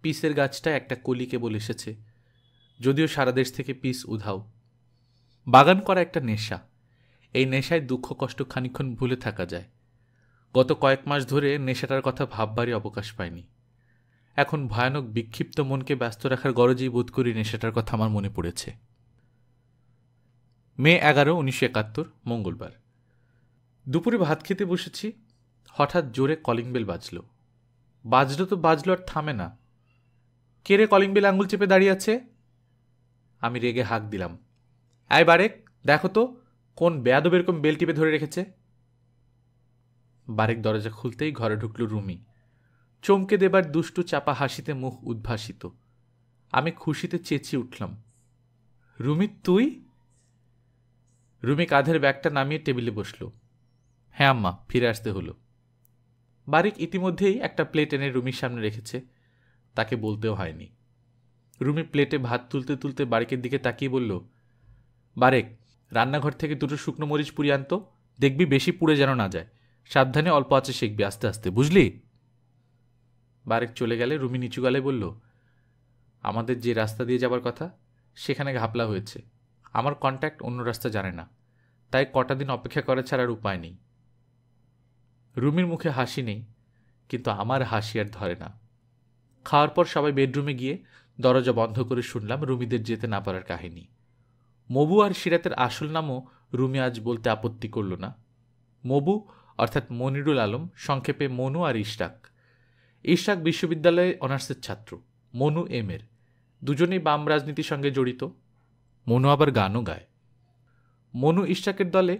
পিসের গাছটায় একটা কলি কেবল এসেছে, যদিও সারা দেশ থেকে পিস উধাও। বাগান করা একটা নেশা, এই নেশায় দুঃখ কষ্ট খানিক্ষণ ভুলে থাকা যায়। গত কয়েক মাস ধরে নেশাটার কথা ভাববারই অবকাশ পাইনি। এখন ভয়ানক বিক্ষিপ্ত মনকে ব্যস্ত রাখার গরজেই বোধ করি নেশাটার কথা আমার মনে পড়েছে। মে 11, 1971, মঙ্গলবার। দুপুরে ভাত খেতে বসেছি, হঠাৎ জোরে কলিং বেল বাজল। বাজলো আর থামে না। কে রে কলিং বেল আঙুল চেপে দাঁড়িয়ে আছে? আমি রেগে হাঁক দিলাম, আয় বারেক, দেখো তো কোন বেয়াদব এরকম বেল টিপে ধরে রেখেছে। বারেক দরজা খুলতেই ঘরে ঢুকল রুমি। চমকে দেবার দুষ্টু চাপা হাসিতে মুখ উদ্ভাসিত। আমি খুশিতে চেঁচিয়ে উঠলাম, রুমি তুই? রুমি কাঁধের ব্যাগটা নামিয়ে টেবিলে বসল। হ্যাঁ আম্মা, ফিরে আসতে হলো। বারেক ইতিমধ্যেই একটা প্লেট এনে রুমির সামনে রেখেছে, তাকে বলতেও হয়নি। রুমি প্লেটে ভাত তুলতে তুলতে বারেকের দিকে তাকিয়ে বলল, বারেক, রান্নাঘর থেকে 2টো শুকনো মরিচ পুড়িয়ে আনতো, দেখবি বেশি পুড়ে যেন না যায়। সাবধানে অল্প আঁচে শিখবি, আস্তে আস্তে, বুঝলি? বারেক চলে গেলে রুমি নিচু গলায় বলল, আমাদের যে রাস্তা দিয়ে যাবার কথা সেখানে ঘাপলা হয়েছে। আমার কন্ট্যাক্ট অন্য রাস্তা জানে না, তাই কটা দিন অপেক্ষা করা ছাড়ার উপায় নেই। রুমির মুখে হাসি নেই, কিন্তু আমার হাসি আর ধরে না। খাওয়ার পর সবাই বেডরুমে গিয়ে দরজা বন্ধ করে শুনলাম রুমিদের যেতে না পারার কাহিনী। মবু আর সিরাতের আসল নামও রুমি আজ বলতে আপত্তি করল না। মবু অর্থাৎ মনিরুল আলম, সংক্ষেপে মনু আর ইশরাক। ইশরাক বিশ্ববিদ্যালয়ে অনার্সের ছাত্র, মনু এম.এর। দুজনেই বাম রাজনীতির সঙ্গে জড়িত। মনু আবার গানও গায়। মনু ইশরাকের দলে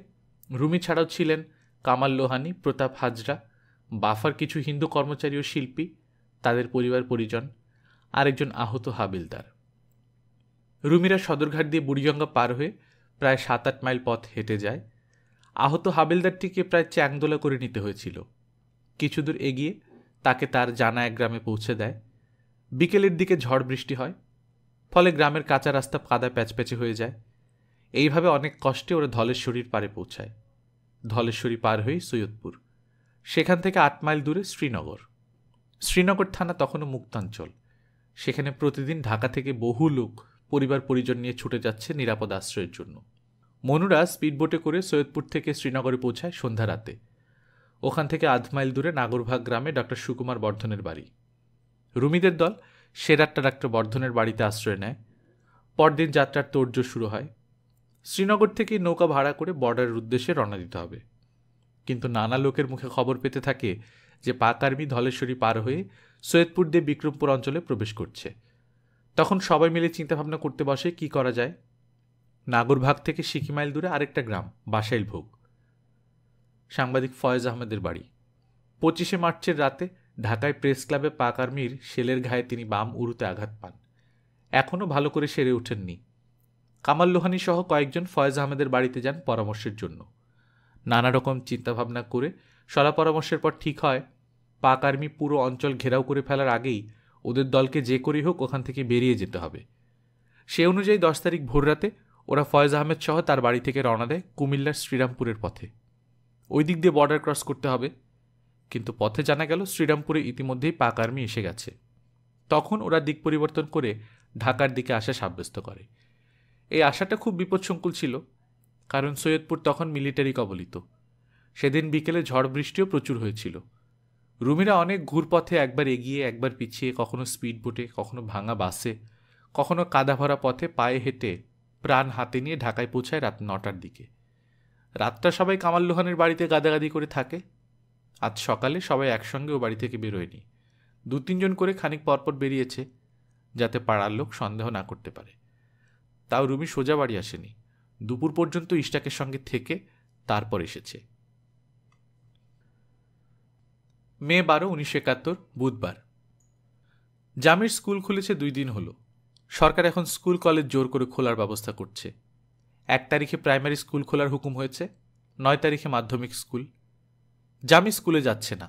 রুমি ছাড়াও ছিলেন কামাল লোহানী, প্রতাপ হাজরা, বাফার কিছু হিন্দু কর্মচারী ও শিল্পী, তাদের পরিবার পরিজন, আরেকজন আহত হাবিলদার। রুমিরা সদরঘাট দিয়ে বুড়িগঙ্গা পার হয়ে প্রায় 7-8 মাইল পথ হেঁটে যায়। আহত হাবিলদারটিকে প্রায় চ্যাংদোলা করে নিতে হয়েছিল। কিছু দূর এগিয়ে তাকে তার জানা এক গ্রামে পৌঁছে দেয়। বিকেলের দিকে ঝড় বৃষ্টি হয়, ফলে গ্রামের কাঁচা রাস্তা কাদায় প্যাচপ্যাচে হয়ে যায়। এইভাবে অনেক কষ্টে ওরা ধলেশ্বরীর পারে পৌঁছায়। ধলেশ্বরী পার হয়ে সৈয়দপুর, সেখান থেকে 8 মাইল দূরে শ্রীনগর। শ্রীনগর থানা তখনও মুক্তাঞ্চল। সেখানে প্রতিদিন ঢাকা থেকে বহু লোক পরিবার পরিজন নিয়ে ছুটে যাচ্ছে নিরাপদ আশ্রয়ের জন্য। মনুরা স্পিডবোটে করে সৈয়দপুর থেকে শ্রীনগরে পৌঁছায় সন্ধ্যা রাতে। ওখান থেকে 8 মাইল দূরে নাগরভাগ গ্রামে ডক্টর সুকুমার বর্ধনের বাড়ি। রুমিদের দল সেরাট্টা ডাক্তার বর্ধনের বাড়িতে আশ্রয় নেয়। পরদিন যাত্রার তোড়জোড় শুরু হয়। শ্রীনগর থেকে নৌকা ভাড়া করে বর্ডারের উদ্দেশ্যে রওনা দিতে হবে। কিন্তু নানা লোকের মুখে খবর পেতে থাকে যে পাক আর্মি ধলেশ্বরী পার হয়ে সৈয়দপুর দিয়ে বিক্রমপুর অঞ্চলে প্রবেশ করছে। তখন সবাই মিলে চিন্তাভাবনা করতে বসে কি করা যায়। নাগরভাগ থেকে সিকি মাইল দূরে আরেকটা গ্রাম, বাসাইল ভোগ, সাংবাদিক ফয়েজ আহমেদের বাড়ি। 25শে মার্চের রাতে ঢাকায় প্রেস ক্লাবে পাক আর্মির শেলের ঘায়ে তিনি বাম উরুতে আঘাত পান। এখনও ভালো করে সেরে ওঠেননি। কামাল লোহানী সহ কয়েকজন ফয়েজ আহমেদের বাড়িতে যান পরামর্শের জন্য। নানা রকম চিন্তাভাবনা করে সলা পরামর্শের পর ঠিক হয় পাক আর্মি পুরো অঞ্চল ঘেরাও করে ফেলার আগেই ওদের দলকে যে করেই হোক ওখান থেকে বেরিয়ে যেতে হবে। সে অনুযায়ী 10 তারিখ ভোররাতে ওরা ফয়েজ আহমেদ সহ তার বাড়ি থেকে রওনা দেয় কুমিল্লার শ্রীরামপুরের পথে। ওই দিক দিয়ে বর্ডার ক্রস করতে হবে। কিন্তু পথে জানা গেল শ্রীরামপুরে ইতিমধ্যেই পাক আর্মি এসে গেছে। তখন ওরা দিক পরিবর্তন করে ঢাকার দিকে আসা সাব্যস্ত করে। এই আশাটা খুব বিপদসংকুল ছিল, কারণ সৈয়দপুর তখন মিলিটারি কবলিত। সেদিন বিকেলে ঝড় বৃষ্টিও প্রচুর হয়েছিল। রুমিরা অনেক ঘুরপথে একবার এগিয়ে একবার পিছিয়ে, কখনো স্পিড বোটে, কখনো ভাঙা বাসে, কখনো কাদা ভরা পথে পায়ে হেঁটে প্রাণ হাতে নিয়ে ঢাকায় পৌঁছায় রাত 9টার দিকে। রাতটা সবাই কামাল লোহানের বাড়িতে গাদাগাদি করে থাকে। আজ সকালে সবাই একসঙ্গে ও বাড়ি থেকে বেরোয়নি। 2-3 জন করে খানিক পরপর বেরিয়েছে, যাতে পাড়ার লোক সন্দেহ না করতে পারে। তাও রুমি সোজা বাড়ি আসেনি, দুপুর পর্যন্ত ইশরাকের সঙ্গে থেকে তারপর এসেছে। মে 12, 1971, বুধবার। জামির স্কুল খুলেছে 2 দিন হলো। সরকার এখন স্কুল কলেজ জোর করে খোলার ব্যবস্থা করছে। 1 তারিখে প্রাইমারি স্কুল খোলার হুকুম হয়েছে, 9 তারিখে মাধ্যমিক স্কুল। জামি স্কুলে যাচ্ছে না,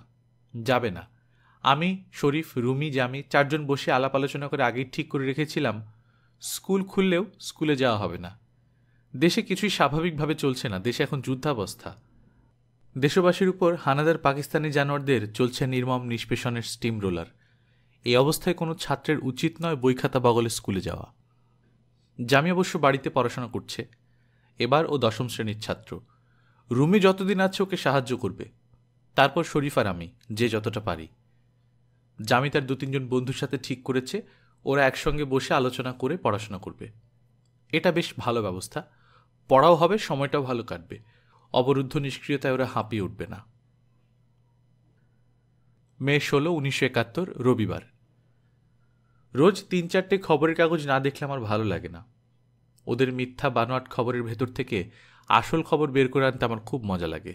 যাবে না। আমি, শরীফ, রুমি, জামি 4 জন বসে আলাপ আলোচনা করে আগেই ঠিক করে রেখেছিলাম স্কুল খুললেও স্কুলে যাওয়া হবে না। দেশে কিছুই স্বাভাবিকভাবে চলছে না, দেশে এখন যুদ্ধাবস্থা। দেশবাসীর উপর হানাদার পাকিস্তানি জানোয়ারদের চলছে নির্মম নিষ্পেষণের স্টিম রোলার। এই অবস্থায় কোনো ছাত্রের উচিত নয় বই খাতা বগলে স্কুলে যাওয়া। জামি অবশ্য বাড়িতে পড়াশোনা করছে। এবার ও 10ম শ্রেণীর ছাত্র। রুমি যতদিন আছে ওকে সাহায্য করবে। তারপর শরীফ আর আমি যে যতটা পারি। জামি তার 2-3 জন বন্ধুর সাথে ঠিক করেছে ওরা একসঙ্গে বসে আলোচনা করে পড়াশোনা করবে। এটা বেশ ভালো ব্যবস্থা, পড়াও হবে, সময়টাও ভালো কাটবে, অবরুদ্ধ নিষ্ক্রিয়তায় ওরা হাঁপিয়ে উঠবে না। মে 16, 1971, রবিবার। রোজ 3-4টে খবরের কাগজ না দেখলে আমার ভালো লাগে না। ওদের মিথ্যা বানোয়াট খবরের ভেতর থেকে আসল খবর বের করে আনতে আমার খুব মজা লাগে।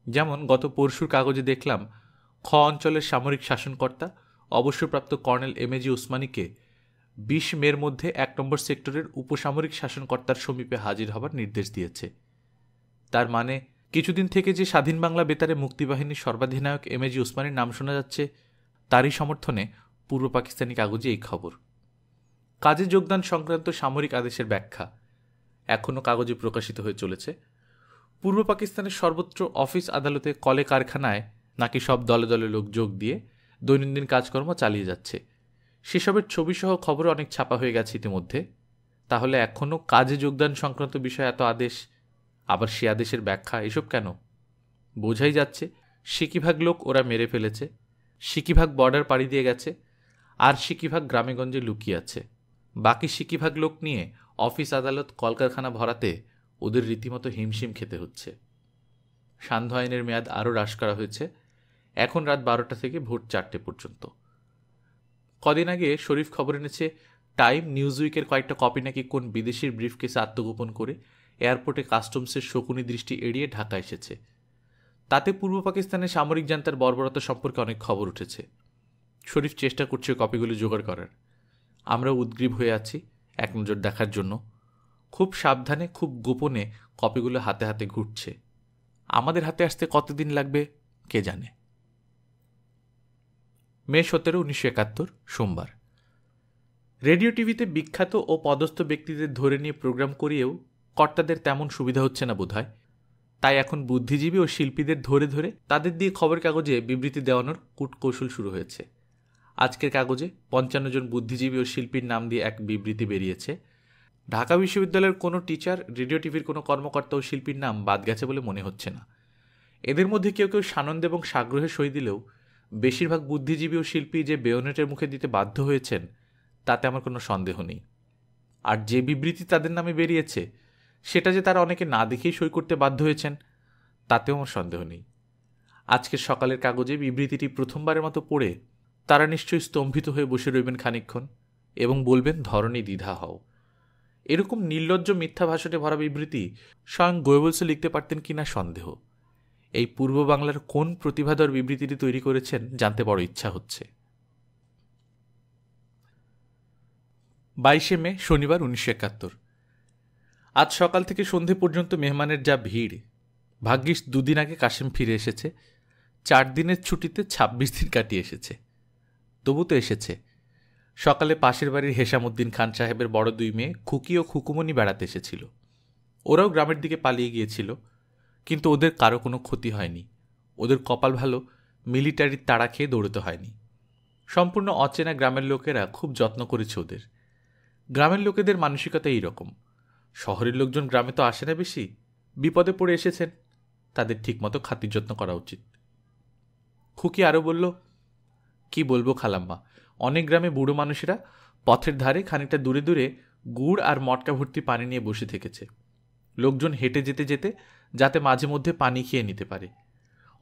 যেমন গত পরশুর কাগজে দেখলাম খ অঞ্চলের সামরিক শাসনকর্তা অবসরপ্রাপ্ত কর্নেল এমএজি ওসমানীকে 20 মের মধ্যে 1 নম্বর সেক্টরের উপসামরিক শাসনকর্তার সমীপে হাজির হবার নির্দেশ দিয়েছে। তার মানে কিছুদিন থেকে যে স্বাধীন বাংলা বেতারে মুক্তিবাহিনীর সর্বাধিনায়ক এমএজি ওসমানীর নাম শোনা যাচ্ছে, তারই সমর্থনে পূর্ব পাকিস্তানি কাগজে এই খবর। কাজে যোগদান সংক্রান্ত সামরিক আদেশের ব্যাখ্যা এখনও কাগজে প্রকাশিত হয়ে চলেছে। পূর্ব পাকিস্তানের সর্বত্র অফিস আদালতে কলে কারখানায় নাকি সব দলে দলে লোক যোগ দিয়ে দৈনন্দিন কাজকর্ম চালিয়ে যাচ্ছে। সেসবের ছবিসহ খবরও অনেক ছাপা হয়ে গেছে ইতিমধ্যে। তাহলে এখনও কাজে যোগদান সংক্রান্ত বিষয়ে এত আদেশ, আবার সে আদেশের ব্যাখ্যা, এসব কেন? বোঝাই যাচ্ছে সিকিভাগ লোক ওরা মেরে ফেলেছে, সিকিভাগ বর্ডার পাড়ি দিয়ে গেছে, আর সিকিভাগ গ্রামেগঞ্জে লুকিয়ে আছে। বাকি সিকিভাগ লোক নিয়ে অফিস আদালত কলকারখানা ভরাতে ওদের রীতিমতো হিমশিম খেতে হচ্ছে। সান্ধ্য আইনের মেয়াদ আরও হ্রাস করা হয়েছে, এখন রাত 12টা থেকে ভোর 4টে পর্যন্ত। কদিন আগে শরীফ খবর এনেছে টাইম নিউজউইকের কয়েকটা কপি নাকি কোন বিদেশির ব্রিফকেসে আত্মগোপন করে এয়ারপোর্টে কাস্টমসের শকুনি দৃষ্টি এড়িয়ে ঢাকা এসেছে। তাতে পূর্ব পাকিস্তানের সামরিক জান্তার বর্বরতা সম্পর্কে অনেক খবর উঠেছে। শরীফ চেষ্টা করছে কপিগুলো জোগাড় করার। আমরা উদ্গ্রীব হয়ে আছি এক নজর দেখার জন্য। খুব সাবধানে, খুব গোপনে কপিগুলো হাতে হাতে ঘুরছে। আমাদের হাতে আসতে কতদিন লাগবে কে জানে। মে 17, 1971, সোমবার। রেডিও টিভিতে বিখ্যাত ও পদস্থ ব্যক্তিদের ধরে নিয়ে প্রোগ্রাম করিয়েও কর্তাদের তেমন সুবিধা হচ্ছে না বোধহয়। তাই এখন বুদ্ধিজীবী ও শিল্পীদের ধরে ধরে তাদের দিয়ে খবর কাগজে বিবৃতি দেওয়ানোর কূটকৌশল শুরু হয়েছে। আজকের কাগজে 55 জন বুদ্ধিজীবী ও শিল্পীর নাম দিয়ে এক বিবৃতি বেরিয়েছে। ঢাকা বিশ্ববিদ্যালয়ের কোনো টিচার, রেডিও টিভির কোনো কর্মকর্তা ও শিল্পীর নাম বাদ গেছে বলে মনে হচ্ছে না। এদের মধ্যে কেউ কেউ সানন্দ এবং সাগ্রহে সই দিলেও বেশিরভাগ বুদ্ধিজীবী ও শিল্পী যে বেয়োনেটের মুখে দিতে বাধ্য হয়েছেন তাতে আমার কোনো সন্দেহ নেই। আর যে বিবৃতি তাদের নামে বেরিয়েছে সেটা যে তারা অনেকে না দেখেই সই করতে বাধ্য হয়েছেন তাতেও আমার সন্দেহ নেই। আজকের সকালের কাগজে বিবৃতিটি প্রথমবারের মতো পড়ে তারা নিশ্চয়ই স্তম্ভিত হয়ে বসে রইবেন খানিকক্ষণ এবং বলবেন ধরনী দ্বিধা হও। এরকম নির্লজ্জ মিথ্যা ভাষণে ভরা বিবৃতি স্বয়ং গোয়েবলসও লিখতে পারতেন কিনা সন্দেহ। এই পূর্ব বাংলার কোন প্রতিভাধর বিবৃতিটি তৈরি করেছেন জানতে বড় ইচ্ছা হচ্ছে। 22 মে, শনিবার, 1971। আজ সকাল থেকে সন্ধে পর্যন্ত মেহমানের যা ভিড়। ভাগ্যিস 2 দিন আগে কাশেম ফিরে এসেছে। 4 দিনের ছুটিতে 26 দিন কাটিয়ে এসেছে। তবু তো এসেছে। সকালে পাশের বাড়ির হেসামুদ্দিন খান সাহেবের বড় 2 মেয়ে খুকি ও খুকুমনি বেড়াতে এসেছিল। ওরাও গ্রামের দিকে পালিয়ে গিয়েছিল, কিন্তু ওদের কারো কোনো ক্ষতি হয়নি। ওদের কপাল ভালো, মিলিটারির তাড়া খেয়ে দৌড়তে হয়নি। সম্পূর্ণ অচেনা গ্রামের লোকেরা খুব যত্ন করেছে ওদের। গ্রামের লোকেদের মানসিকতা এই রকম। শহরের লোকজন গ্রামে তো আসে না বেশি, বিপদে পড়ে এসেছেন, তাদের ঠিকমতো খাতির যত্ন করা উচিত। খুকি আরও বলল, কি বলবো খালাম্মা, অনেক গ্রামে বুড়ো মানুষেরা পথের ধারে খানিকটা দূরে দূরে গুড় আর মটকা ভর্তি পানি নিয়ে বসে থেকেছে। লোকজন হেঁটে যেতে যেতে যাতে মাঝে মধ্যে পানি খেয়ে নিতে পারে।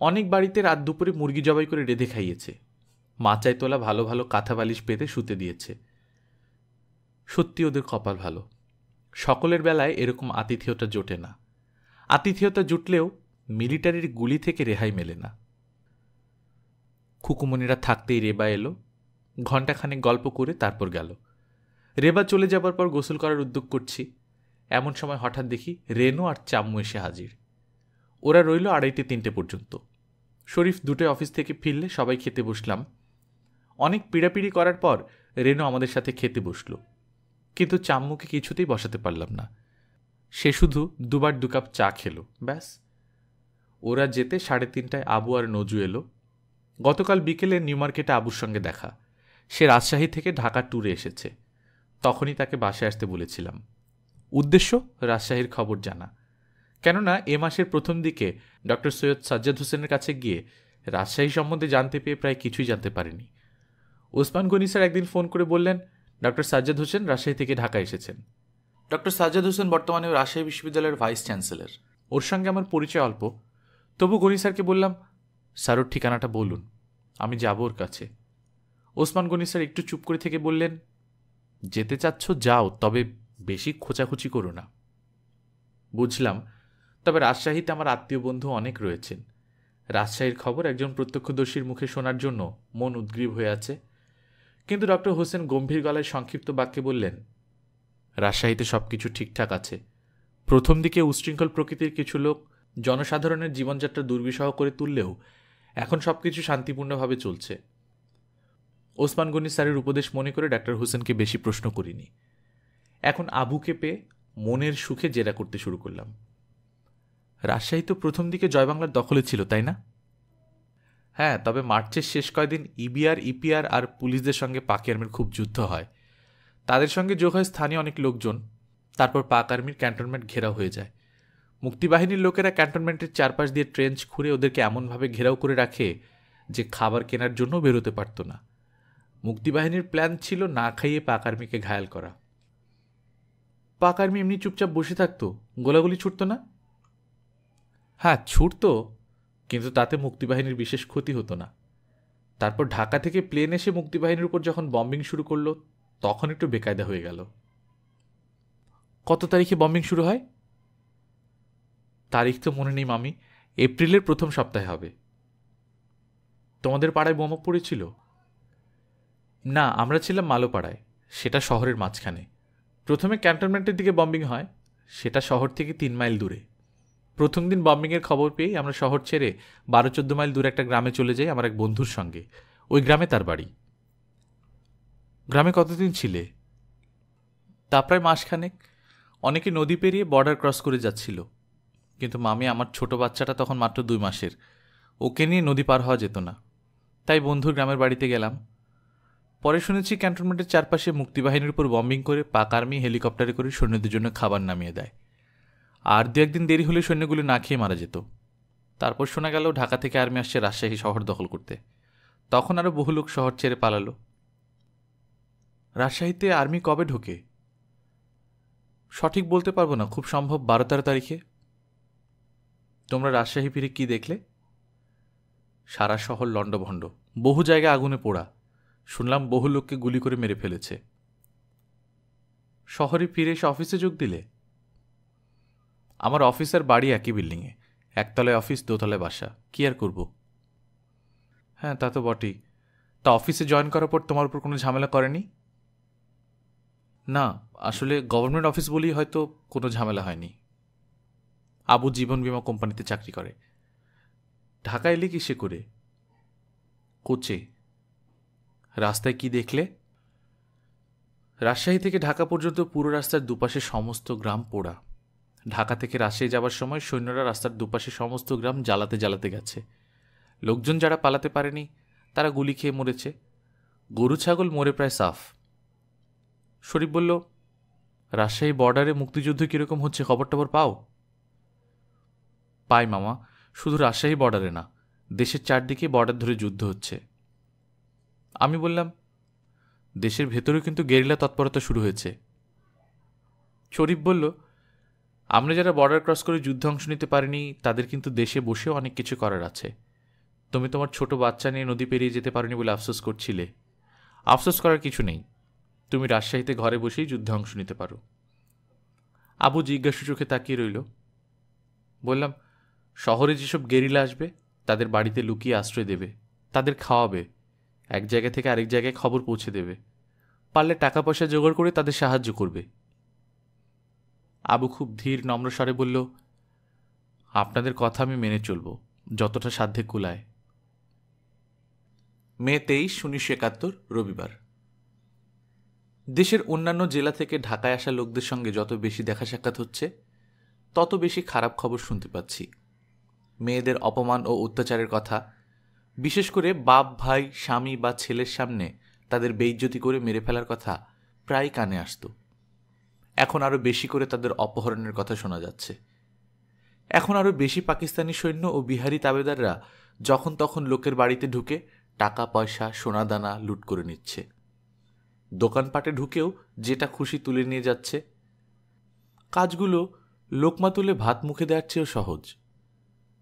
অনেক বাড়িতে রাত দুপুরে মুরগি জবাই করে রেঁধে খাইয়েছে। মাচায় তোলা ভালো ভালো কাঁথা বালিশ পেতে শুতে দিয়েছে। সত্যি ওদের কপাল ভালো। সকলের বেলায় এরকম আতিথেয়তা জোটে না। আতিথেয়তা জুটলেও মিলিটারির গুলি থেকে রেহাই মেলে না। খুকুমনিরা থাকতেই রেবা এলো। ঘণ্টাখানেক গল্প করে তারপর গেল। রেবা চলে যাবার পর গোসল করার উদ্যোগ করছি, এমন সময় হঠাৎ দেখি রেনু আর চাম্মু এসে হাজির। ওরা রইল 2:30-3টে পর্যন্ত। শরীফ 2টে অফিস থেকে ফিরলে সবাই খেতে বসলাম। অনেক পিড়াপিড়ি করার পর রেনু আমাদের সাথে খেতে বসল, কিন্তু চাম্মুকে কিছুতেই বসাতে পারলাম না। সে শুধু 2 কাপ চা খেলো, ব্যাস। ওরা যেতে 3:30টায় আবু আর নজু এলো। গতকাল বিকেলে নিউ মার্কেটে আবুর সঙ্গে দেখা। সে রাজশাহী থেকে ঢাকা ট্যুরে এসেছে। তখনই তাকে বাসায় আসতে বলেছিলাম। উদ্দেশ্য রাজশাহীর খবর জানা। কেননা এ মাসের প্রথম দিকে ডক্টর সৈয়দ সাজ্জাদ হোসেনের কাছে গিয়ে রাজশাহী সম্বন্ধে জানতে পেয়ে প্রায় কিছুই জানতে পারেনি। ওসমান গনি স্যার একদিন ফোন করে বললেন, ডক্টর সাজ্জাদ হোসেন রাজশাহী থেকে ঢাকা এসেছেন। ডক্টর সাজ্জাদ হোসেন বর্তমানে রাজশাহী বিশ্ববিদ্যালয়ের ভাইস চ্যান্সেলর। ওর সঙ্গে আমার পরিচয় অল্প, তবু গনি স্যারকে বললাম, স্যার ওর ঠিকানাটা বলুন, আমি যাব ওর কাছে। ওসমান গনি স্যার একটু চুপ করে থেকে বললেন, যেতে চাচ্ছ যাও, তবে বেশি খোঁচাখুচি করো না। বুঝলাম, তবে রাজশাহীতে আমার আত্মীয় বন্ধু অনেক রয়েছেন। রাজশাহীর খবর একজন প্রত্যক্ষদর্শীর মুখে শোনার জন্য মন উদ্গ্রীব হয়ে আছে। কিন্তু ডক্টর হোসেন গম্ভীর গলায় সংক্ষিপ্ত বাক্যে বললেন, রাজশাহীতে সব কিছু ঠিকঠাক আছে। প্রথম দিকে উচ্ছৃঙ্খল প্রকৃতির কিছু লোক জনসাধারণের জীবনযাত্রা দুর্বিষহ করে তুললেও এখন সব কিছু শান্তিপূর্ণভাবে চলছে। ওসমান গনি স্যারের উপদেশ মনে করে ডাক্তার হোসেনকে বেশি প্রশ্ন করিনি। এখন আবুকে পেয়ে মনের সুখে জেরা করতে শুরু করলাম। রাজশাহী তো প্রথম দিকে জয়বাংলার দখলে ছিল, তাই না? হ্যাঁ, তবে মার্চের শেষ কয়দিন ইবিআর, ইপিআর আর পুলিশদের সঙ্গে পাক আর্মির খুব যুদ্ধ হয়। তাদের সঙ্গে যোগ হয় স্থানীয় অনেক লোকজন। তারপর পাক আর্মির ক্যান্টনমেন্ট ঘেরাও হয়ে যায়। মুক্তিবাহিনীর লোকেরা ক্যান্টনমেন্টের চারপাশ দিয়ে ট্রেঞ্চ খুঁড়ে ওদেরকে এমনভাবে ঘেরাও করে রাখে যে খাবার কেনার জন্য বেরোতে পারত না। মুক্তিবাহিনীর প্ল্যান ছিল না খাইয়ে পাক আর্মিকে ঘায়াল করা। পাক আর্মি এমনি চুপচাপ বসে থাকতো, গোলাগুলি ছুটত না? হ্যাঁ, ছুটত, কিন্তু তাতে মুক্তিবাহিনীর বিশেষ ক্ষতি হতো না। তারপর ঢাকা থেকে প্লেন এসে মুক্তিবাহিনীর উপর যখন বম্বিং শুরু করলো, তখন একটু বেকায়দা হয়ে গেল। কত তারিখে বম্বিং শুরু হয়? তারিখ তো মনে নেই মামি, এপ্রিলের প্রথম সপ্তাহে হবে। তোমাদের পাড়ায় বোমা পড়েছিল? না, আমরা ছিলাম মালোপাড়ায়, সেটা শহরের মাঝখানে। প্রথমে ক্যান্টনমেন্টের দিকে বম্বিং হয়, সেটা শহর থেকে 3 মাইল দূরে। প্রথম দিন বম্বিংয়ের খবর পেয়ে আমরা শহর ছেড়ে 12-14 মাইল দূরে একটা গ্রামে চলে যাই আমার এক বন্ধুর সঙ্গে। ওই গ্রামে তার বাড়ি। গ্রামে কতদিন ছিলে? তা প্রায় মাসখানেক। অনেকে নদী পেরিয়ে বর্ডার ক্রস করে যাচ্ছিল, কিন্তু মামি, আমার ছোট বাচ্চাটা তখন মাত্র 2 মাসের, ওকে নিয়ে নদী পার হওয়া যেত না। তাই বন্ধুর গ্রামের বাড়িতে গেলাম। পরে শুনেছি ক্যান্টনমেন্টের চারপাশে মুক্তিবাহিনীর উপর বম্বিং করে পাক আর্মি হেলিকপ্টারে করে সৈন্যদের জন্য খাবার নামিয়ে দেয়। আর 2-1 দিন দেরি হলে সৈন্যগুলো না খেয়ে মারা যেত। তারপর শোনা গেল ঢাকা থেকে আর্মি আসছে রাজশাহী শহর দখল করতে। তখন আরও বহু লোক শহর ছেড়ে পালালো। রাজশাহীতে আর্মি কবে ঢোকে? সঠিক বলতে পারবো না, খুব সম্ভব 12-13 তারিখে। তোমরা রাজশাহী ফিরে কি দেখলে? সারা শহর লণ্ডভণ্ড, বহু জায়গা আগুনে পোড়া। শুনলাম বহু লোককে গুলি করে মেরে ফেলেছে। শহরে ফিরে এসে অফিসে যোগ দিলে? আমার অফিসের বাড়ি একই বিল্ডিংয়ে, একতলায় অফিস, দোতলায় বাসা। কি আর করব? হ্যাঁ, তা তো বটেই। তা অফিসে জয়েন করার পর তোমার উপর কোনো ঝামেলা করেনি? না, আসলে গভর্নমেন্ট অফিস বলেই হয়তো কোনো ঝামেলা হয়নি। আবু জীবন বীমা কোম্পানিতে চাকরি করে। ঢাকা এলে কিসে করে? কোচে। রাস্তায় কি দেখলে? রাজশাহী থেকে ঢাকা পর্যন্ত পুরো রাস্তার দুপাশে সমস্ত গ্রাম পোড়া। ঢাকা থেকে রাজশাহী যাবার সময় সৈন্যরা রাস্তার দুপাশে সমস্ত গ্রাম জ্বালাতে জ্বালাতে গেছে। লোকজন যারা পালাতে পারেনি তারা গুলি খেয়ে মরেছে। গরু ছাগল মরে প্রায় সাফ। শরীফ বলল, রাজশাহী বর্ডারে মুক্তিযুদ্ধ কীরকম হচ্ছে খবর টবর পাও? পাই মামা, শুধু রাজশাহী বর্ডারে না, দেশের চারদিকে বর্ডার ধরে যুদ্ধ হচ্ছে। আমি বললাম, দেশের ভেতরেও কিন্তু গেরিলা তৎপরতা শুরু হয়েছে। শরীফ বলল, আমরা যারা বর্ডার ক্রস করে যুদ্ধে অংশ নিতে পারিনি তাদের কিন্তু দেশে বসেও অনেক কিছু করার আছে। তুমি তোমার ছোট বাচ্চা নিয়ে নদী পেরিয়ে যেতে পারোনি বলে আফসোস করছিলে। আফসোস করার কিছু নেই, তুমি রাজশাহীতে ঘরে বসেই যুদ্ধে অংশ নিতে পারো। আবু জিজ্ঞাসু চোখে তাকিয়ে রইল। বললাম, শহরে যেসব গেরিলা আসবে তাদের বাড়িতে লুকিয়ে আশ্রয় দেবে, তাদের খাওয়াবে, এক জায়গা থেকে আরেক জায়গায় খবর পৌঁছে দেবে, পারলে টাকা পয়সা জোগাড় করে তাদের সাহায্য করবে। আবু খুব ধীর নম্র স্বরে বলল, আপনাদের কথা আমি মেনে চলব, যতটা সাধ্যে কুলায়। মে 23, 1971, রবিবার। দেশের অন্যান্য জেলা থেকে ঢাকায় আসা লোকদের সঙ্গে যত বেশি দেখা সাক্ষাৎ হচ্ছে তত বেশি খারাপ খবর শুনতে পাচ্ছি। মেয়েদের অপমান ও অত্যাচারের কথা, বিশেষ করে বাপ ভাই স্বামী বা ছেলের সামনে তাদের বেইজ্জতি করে মেরে ফেলার কথা প্রায় কানে আসত। এখন আরও বেশি করে তাদের অপহরণের কথা শোনা যাচ্ছে। এখন আরও বেশি পাকিস্তানি সৈন্য ও বিহারি তাবেদাররা যখন তখন লোকের বাড়িতে ঢুকে টাকা পয়সা সোনাদানা লুট করে নিচ্ছে। দোকানপাটে ঢুকেও যেটা খুশি তুলে নিয়ে যাচ্ছে। কাজগুলো লোকমা তুলে ভাত মুখে দেওয়ার চেয়েও সহজ।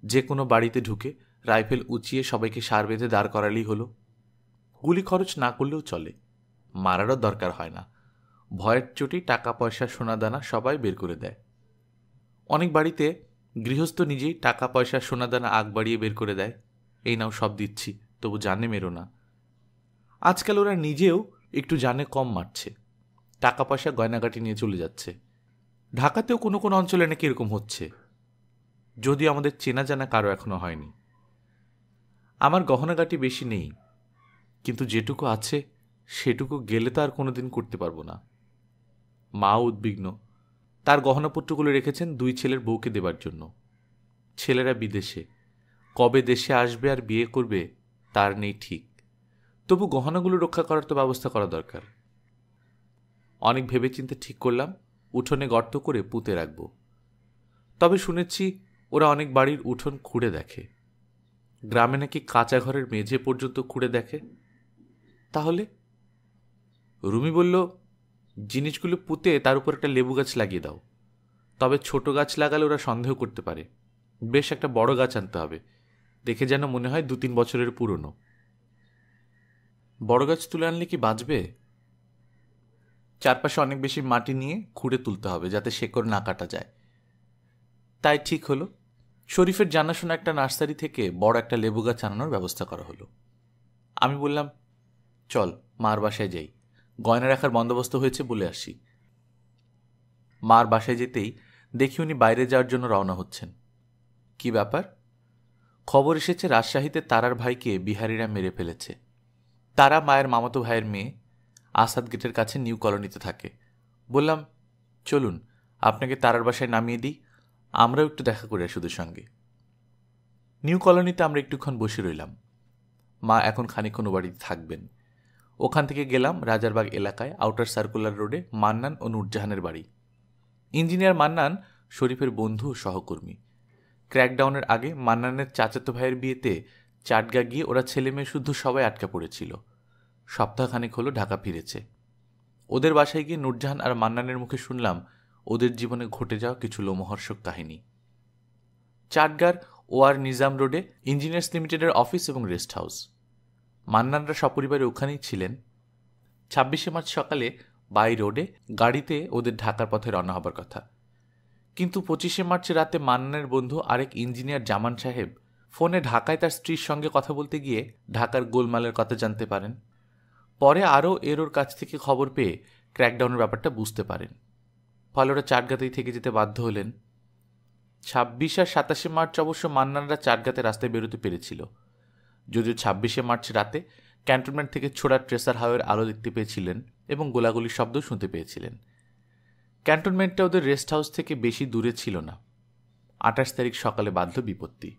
যে কোনো বাড়িতে ঢুকে রাইফেল উঁচিয়ে সবাইকে সার বেঁধে দাঁড় করালেই হলো। গুলি খরচ না করলেও চলে, মারারও দরকার হয় না। ভয়ের চোটে টাকা পয়সা সোনাদানা সবাই বের করে দেয়। অনেক বাড়িতে গৃহস্থ নিজেই টাকা পয়সা সোনাদানা আগ বাড়িয়ে বের করে দেয়, এই নাও সব দিচ্ছি, তবু জানে মেরো না। আজকাল ওরা নিজেও একটু জানে কম মারছে, টাকা পয়সা গয়নাগাটি নিয়ে চলে যাচ্ছে। ঢাকাতেও কোনো কোনো অঞ্চলে নাকি এরকম হচ্ছে, যদিও আমাদের চেনা জানা কারো এখনো হয়নি। আমার গহনাগাটি বেশি নেই, কিন্তু যেটুকু আছে সেটুকু গেলে তো আর কোনোদিন করতে পারবো না। মাও উদ্বিগ্ন, তার গহনাপত্রগুলো রেখেছেন 2 ছেলের বউকে দেবার জন্য। ছেলেরা বিদেশে, কবে দেশে আসবে আর বিয়ে করবে তার নেই ঠিক, তবু গহনাগুলো রক্ষা করার তো ব্যবস্থা করা দরকার। অনেক ভেবেচিন্তে ঠিক করলাম উঠোনে গর্ত করে পুঁতে রাখব। তবে শুনেছি ওরা অনেক বাড়ির উঠোন খুঁড়ে দেখে, গ্রামে নাকি কাঁচা ঘরের মেঝে পর্যন্ত খুঁড়ে দেখে। তাহলে রুমি বলল, জিনিসগুলো পুঁতে তার উপর একটা লেবু গাছ লাগিয়ে দাও। তবে ছোট গাছ লাগালে ওরা সন্দেহ করতে পারে, বেশ একটা বড় গাছ আনতে হবে, দেখে যেন মনে হয় 2-3 বছরের পুরনো। বড় গাছ তুলে আনলে কি বাঁচবে? চারপাশে অনেক বেশি মাটি নিয়ে খুঁড়ে তুলতে হবে যাতে শেকড় না কাটা যায়। তাই ঠিক হলো, শরীফের জানাশোনা একটা নার্সারি থেকে বড় একটা লেবু গাছ আনানোর ব্যবস্থা করা হলো। আমি বললাম, চল মার বাসায় যাই, গয়না রাখার বন্দোবস্ত হয়েছে, বলে আসি। মার বাসায় যেতেই দেখি উনি বাইরে যাওয়ার জন্য রওনা হচ্ছেন। কি ব্যাপার? খবর এসেছে রাজশাহীতে তারার ভাইকে বিহারিরা মেরে ফেলেছে। তারা মায়ের মামাতো ভাইয়ের মেয়ে, আসাদ গেটের কাছে নিউ কলোনিতে থাকে। বললাম, চলুন আপনাকে তারার বাসায় নামিয়ে দিই, আমরাও একটু দেখা করে আসি ওদের সঙ্গে। নিউ কলোনিতে আমরা একটুক্ষণ বসে রইলাম। মা এখন খানিকক্ষণ ও বাড়িতে থাকবেন। ওখান থেকে গেলাম রাজারবাগ এলাকায় আউটার সার্কুলার রোডে মান্নান ও নূরজাহানের বাড়ি। ইঞ্জিনিয়ার মান্নান শরীফের বন্ধু ও সহকর্মী। ক্র্যাকডাউনের আগে মান্নানের চাচাতো ভাইয়ের বিয়েতে চাটগা গিয়ে ওরা ছেলে মেয়ে শুদ্ধ সবাই আটকা পড়েছিল। সপ্তাহখানেক হলো ঢাকা ফিরেছে। ওদের বাসায় গিয়ে নূরজাহান আর মান্নানের মুখে শুনলাম ওদের জীবনে ঘটে যাওয়া কিছু লোমহর্ষক কাহিনী। চাটগার ওআর নিজাম রোডে ইঞ্জিনিয়ার্স লিমিটেডের অফিস এবং রেস্ট হাউস। মান্নানরা সপরিবারে ওখানেই ছিলেন। 26শে মার্চ সকালে বাই রোডে গাড়িতে ওদের ঢাকার পথে রওনা হবার কথা, কিন্তু 25শে মার্চ রাতে মান্নানের বন্ধু আরেক ইঞ্জিনিয়ার জামান সাহেব ফোনে ঢাকায় তার স্ত্রীর সঙ্গে কথা বলতে গিয়ে ঢাকার গোলমালের কথা জানতে পারেন। পরে আরও ওর কাছ থেকে খবর পেয়ে ক্র্যাকডাউনের ব্যাপারটা বুঝতে পারেন। ফলে ওরা চাটগাতেই থেকে যেতে বাধ্য হলেন। 26 আর 27শে মার্চ অবশ্য মান্নানরা চাটগাতে রাস্তায় বেরোতে পেরেছিল, যদিও 26শে মার্চ রাতে ক্যান্টনমেন্ট থেকে ছোড়া ট্রেসার হাওয়ের আলো দেখতে পেয়েছিলেন এবং গোলাগুলির শব্দ শুনতে পেয়েছিলেন। ক্যান্টনমেন্টটা ওদের রেস্ট হাউস থেকে বেশি দূরে ছিল না। 28 তারিখ সকালে বাঁধল বিপত্তি।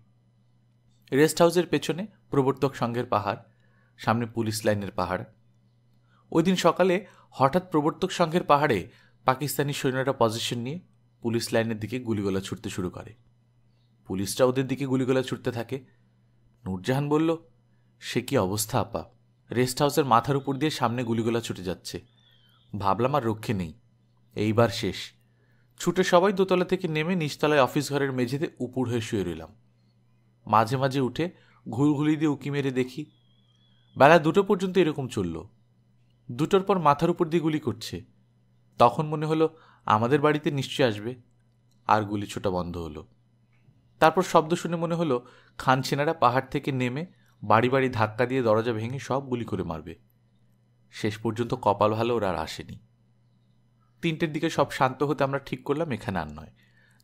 রেস্ট হাউসের পেছনে প্রবর্তক সংঘের পাহাড়, সামনে পুলিশ লাইনের পাহাড়। ওই দিন সকালে হঠাৎ প্রবর্তক সংঘের পাহাড়ে পাকিস্তানি সৈন্যরা পজিশন নিয়ে পুলিশ লাইনের দিকে গুলিগোলা ছুটতে শুরু করে। পুলিশরা ওদের দিকে গুলিগোলা ছুটতে থাকে। নূরজাহান বলল, সে কি অবস্থা আপা, রেস্ট হাউসের মাথার উপর দিয়ে সামনে গুলিগোলা ছুটে যাচ্ছে। ভাবলাম আর রক্ষে নেই, এইবার শেষ। ছুটে সবাই দোতলা থেকে নেমে নিচতলায় অফিস ঘরের মেঝেতে উপুড় হয়ে শুয়ে রইলাম। মাঝে মাঝে উঠে ঘুরঘুলি দিয়ে উকি মেরে দেখি। বেলা 2টো পর্যন্ত এরকম চলল। 2টোর পর মাথার উপর দিয়ে গুলি করছে। তখন মনে হলো আমাদের বাড়িতে নিশ্চয়ই আসবে, আর গুলি ছোটা বন্ধ হলো। তারপর শব্দ শুনে মনে হলো খানসেনারা পাহাড় থেকে নেমে বাড়ি বাড়ি ধাক্কা দিয়ে দরজা ভেঙে সব গুলি করে মারবে। শেষ পর্যন্ত কপাল ভালো ওরা আর আসেনি। 3টের দিকে সব শান্ত হতে আমরা ঠিক করলাম এখানে আর নয়,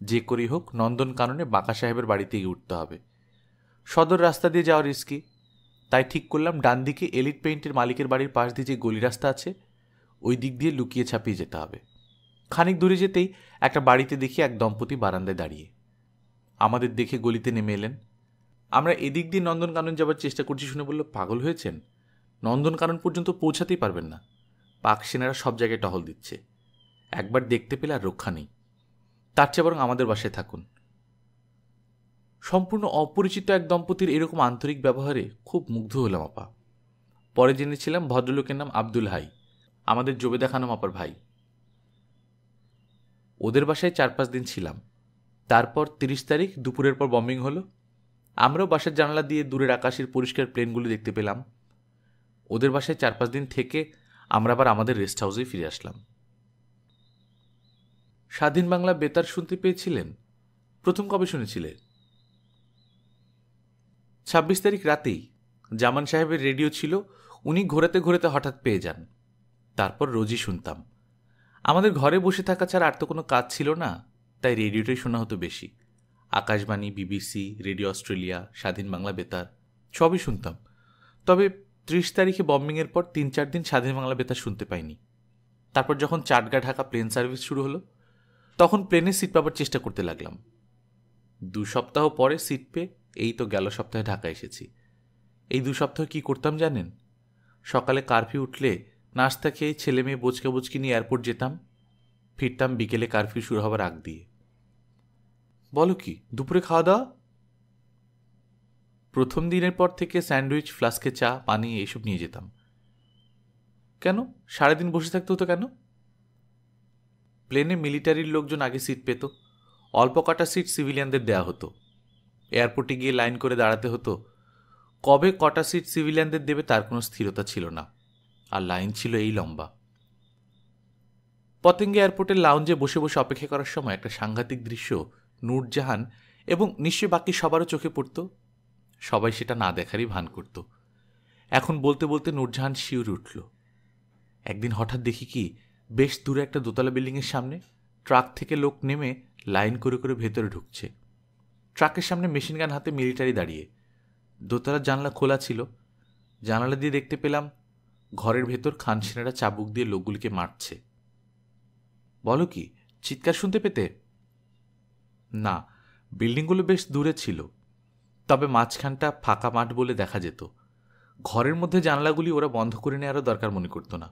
যে করেই হোক নন্দনকাননে বাঁকা সাহেবের বাড়িতে গিয়ে উঠতে হবে। সদর রাস্তা দিয়ে যাওয়া রিস্কি, তাই ঠিক করলাম ডান দিকে এলিট পেইন্টের মালিকের বাড়ির পাশ দিয়ে যে গলি রাস্তা আছে ওই দিক দিয়ে লুকিয়ে ছাপিয়ে যেতে হবে। খানিক দূরে যেতেই একটা বাড়িতে দেখি এক দম্পতি বারান্দায় দাঁড়িয়ে। আমাদের দেখে গলিতে নেমে এলেন। আমরা এদিক দিয়ে নন্দনকানন যাবার চেষ্টা করছি শুনে বলল, পাগল হয়েছেন, নন্দনকানন পর্যন্ত পৌঁছাতেই পারবেন না, পাক সেনারা সব জায়গায় টহল দিচ্ছে, একবার দেখতে পেলে আর রক্ষা নেই, তার চেয়ে বরং আমাদের বাসায় থাকুন। সম্পূর্ণ অপরিচিত এক দম্পতির এরকম আন্তরিক ব্যবহারে খুব মুগ্ধ হলাম আপা। পরে জেনেছিলাম ভদ্রলোকের নাম আব্দুল হাই, আমাদের জবেদা খানম আপার ভাই। ওদের বাসায় 4-5 দিন ছিলাম। তারপর 30 তারিখ দুপুরের পর বম্বিং হলো। আমরাও বাসার জানালা দিয়ে দূরের আকাশের পরিষ্কার প্লেনগুলো দেখতে পেলাম। ওদের বাসায় 4-5 দিন থেকে আমরা আবার আমাদের রেস্ট হাউসে ফিরে আসলাম। স্বাধীন বাংলা বেতার শুনতে পেয়েছিলেন? প্রথম কবে শুনেছিলেন? 26 তারিখ রাতেই জামান সাহেবের রেডিও ছিল, উনি ঘোরাতে ঘোরাতে হঠাৎ পেয়ে যান। তারপর রোজই শুনতাম। আমাদের ঘরে বসে থাকা ছাড়া আর তো কোনো কাজ ছিল না, তাই রেডিওটাই শোনা হতো বেশি। আকাশবাণী, বিবিসি, রেডিও অস্ট্রেলিয়া, স্বাধীন বাংলা বেতার সবই শুনতাম। তবে 30 তারিখে বম্বিংয়ের পর 3-4 দিন স্বাধীন বাংলা বেতার শুনতে পাইনি। তারপর যখন চাটগা ঢাকা প্লেন সার্ভিস শুরু হলো, তখন প্লেনে সিট পাবার চেষ্টা করতে লাগলাম। 2 সপ্তাহ পরে সিট পেয়ে এই তো গেল সপ্তাহে ঢাকা এসেছি। এই 2 সপ্তাহ কি করতাম জানেন? সকালে কারফিউ উঠলে নাস্তা খেয়ে ছেলে মেয়ে বোচকা বুচকি নিয়ে এয়ারপোর্ট যেতাম, ফিরতাম বিকেলে কারফিউ শুরু হবার আগ দিয়ে। বলো কি, দুপুরে খাওয়া দাওয়া? প্রথম দিনের পর থেকে স্যান্ডউইচ, ফ্লাস্কে চা, পানি এইসব নিয়ে যেতাম। কেন সারাদিন বসে থাকতে হতো কেন? প্লেনে মিলিটারির লোকজন আগে সিট পেত, অল্প কটা সিট সিভিলিয়ানদের দেয়া হতো। এয়ারপোর্টে গিয়ে লাইন করে দাঁড়াতে হতো। কবে কটা সিট সিভিলিয়ানদের দেবে তার কোনো স্থিরতা ছিল না, আর লাইন ছিল এই লম্বা। পতেঙ্গে এয়ারপোর্টের লাউঞ্জে বসে বসে অপেক্ষা করার সময় একটা সাংঘাতিক দৃশ্য নূরজাহান এবং নিশ্চয় বাকি সবারও চোখে পড়ত। সবাই সেটা না দেখারই ভান করত। এখন বলতে বলতে নূরজাহান শিউরে উঠল। একদিন হঠাৎ দেখি কি, বেশ দূরে একটা দোতলা বিল্ডিংয়ের সামনে ট্রাক থেকে লোক নেমে লাইন করে করে ভেতরে ঢুকছে। ট্রাকের সামনে মেশিনগান হাতে মিলিটারি দাঁড়িয়ে। দোতলার জানলা খোলা ছিল। জানালা দিয়ে দেখতে পেলাম ঘরের ভেতর খান সেনারা চাবুক দিয়ে লোকগুলিকে মারছে। বলো কি, চিৎকার শুনতে পেতে? না, বিল্ডিংগুলো বেশ দূরে ছিল, তবে মাঝখানটা ফাঁকা মাঠ বলে দেখা যেত। ঘরের মধ্যে জানলাগুলি ওরা বন্ধ করে নেওয়ারও দরকার মনে করতো না।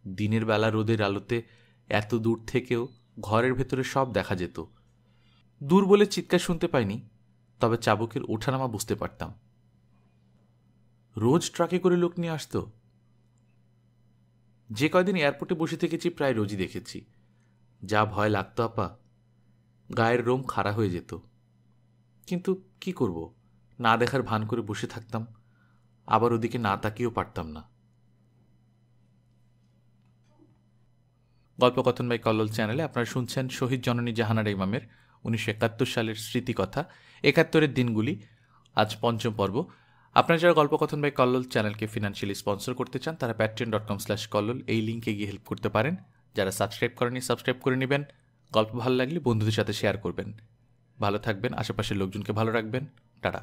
দিনের বেলা রোদের আলোতে এত দূর থেকেও ঘরের ভেতরে সব দেখা যেত। দূর বলে চিৎকার শুনতে পাইনি, তবে চাবুকের ওঠানামা বুঝতে পারতাম। রোজ ট্রাকে করে লোক নিয়ে আসতো। যে কয়দিন এয়ারপোর্টে বসে থেকেছি প্রায় রোজই দেখেছি। যা ভয় লাগতো আপা, গায়ের রোম খাড়া হয়ে যেত। কিন্তু কি করব, না দেখার ভান করে বসে থাকতাম, আবার ওদিকে না তাকিয়েও পারতাম না। গল্পকথন বাই কল্লোল চ্যানেলে আপনারা শুনছেন শহীদ জননী জাহানারা ইমামের 1971 সালের স্মৃতিকথা, 71-এর দিনগুলি। আজ 5ম পর্ব। আপনারা যারা গল্পকথন বাই কল্লোল চ্যানেলকে ফিনান্সিয়ালি স্পন্সর করতে চান, তারা patreon.com/কল্লোল এই লিঙ্কে গিয়ে হেল্প করতে পারেন। যারা সাবস্ক্রাইব করেনি, সাবস্ক্রাইব করে নেবেন। গল্প ভালো লাগলে বন্ধুদের সাথে শেয়ার করবেন। ভালো থাকবেন, আশেপাশের লোকজনকে ভালো রাখবেন। টাটা।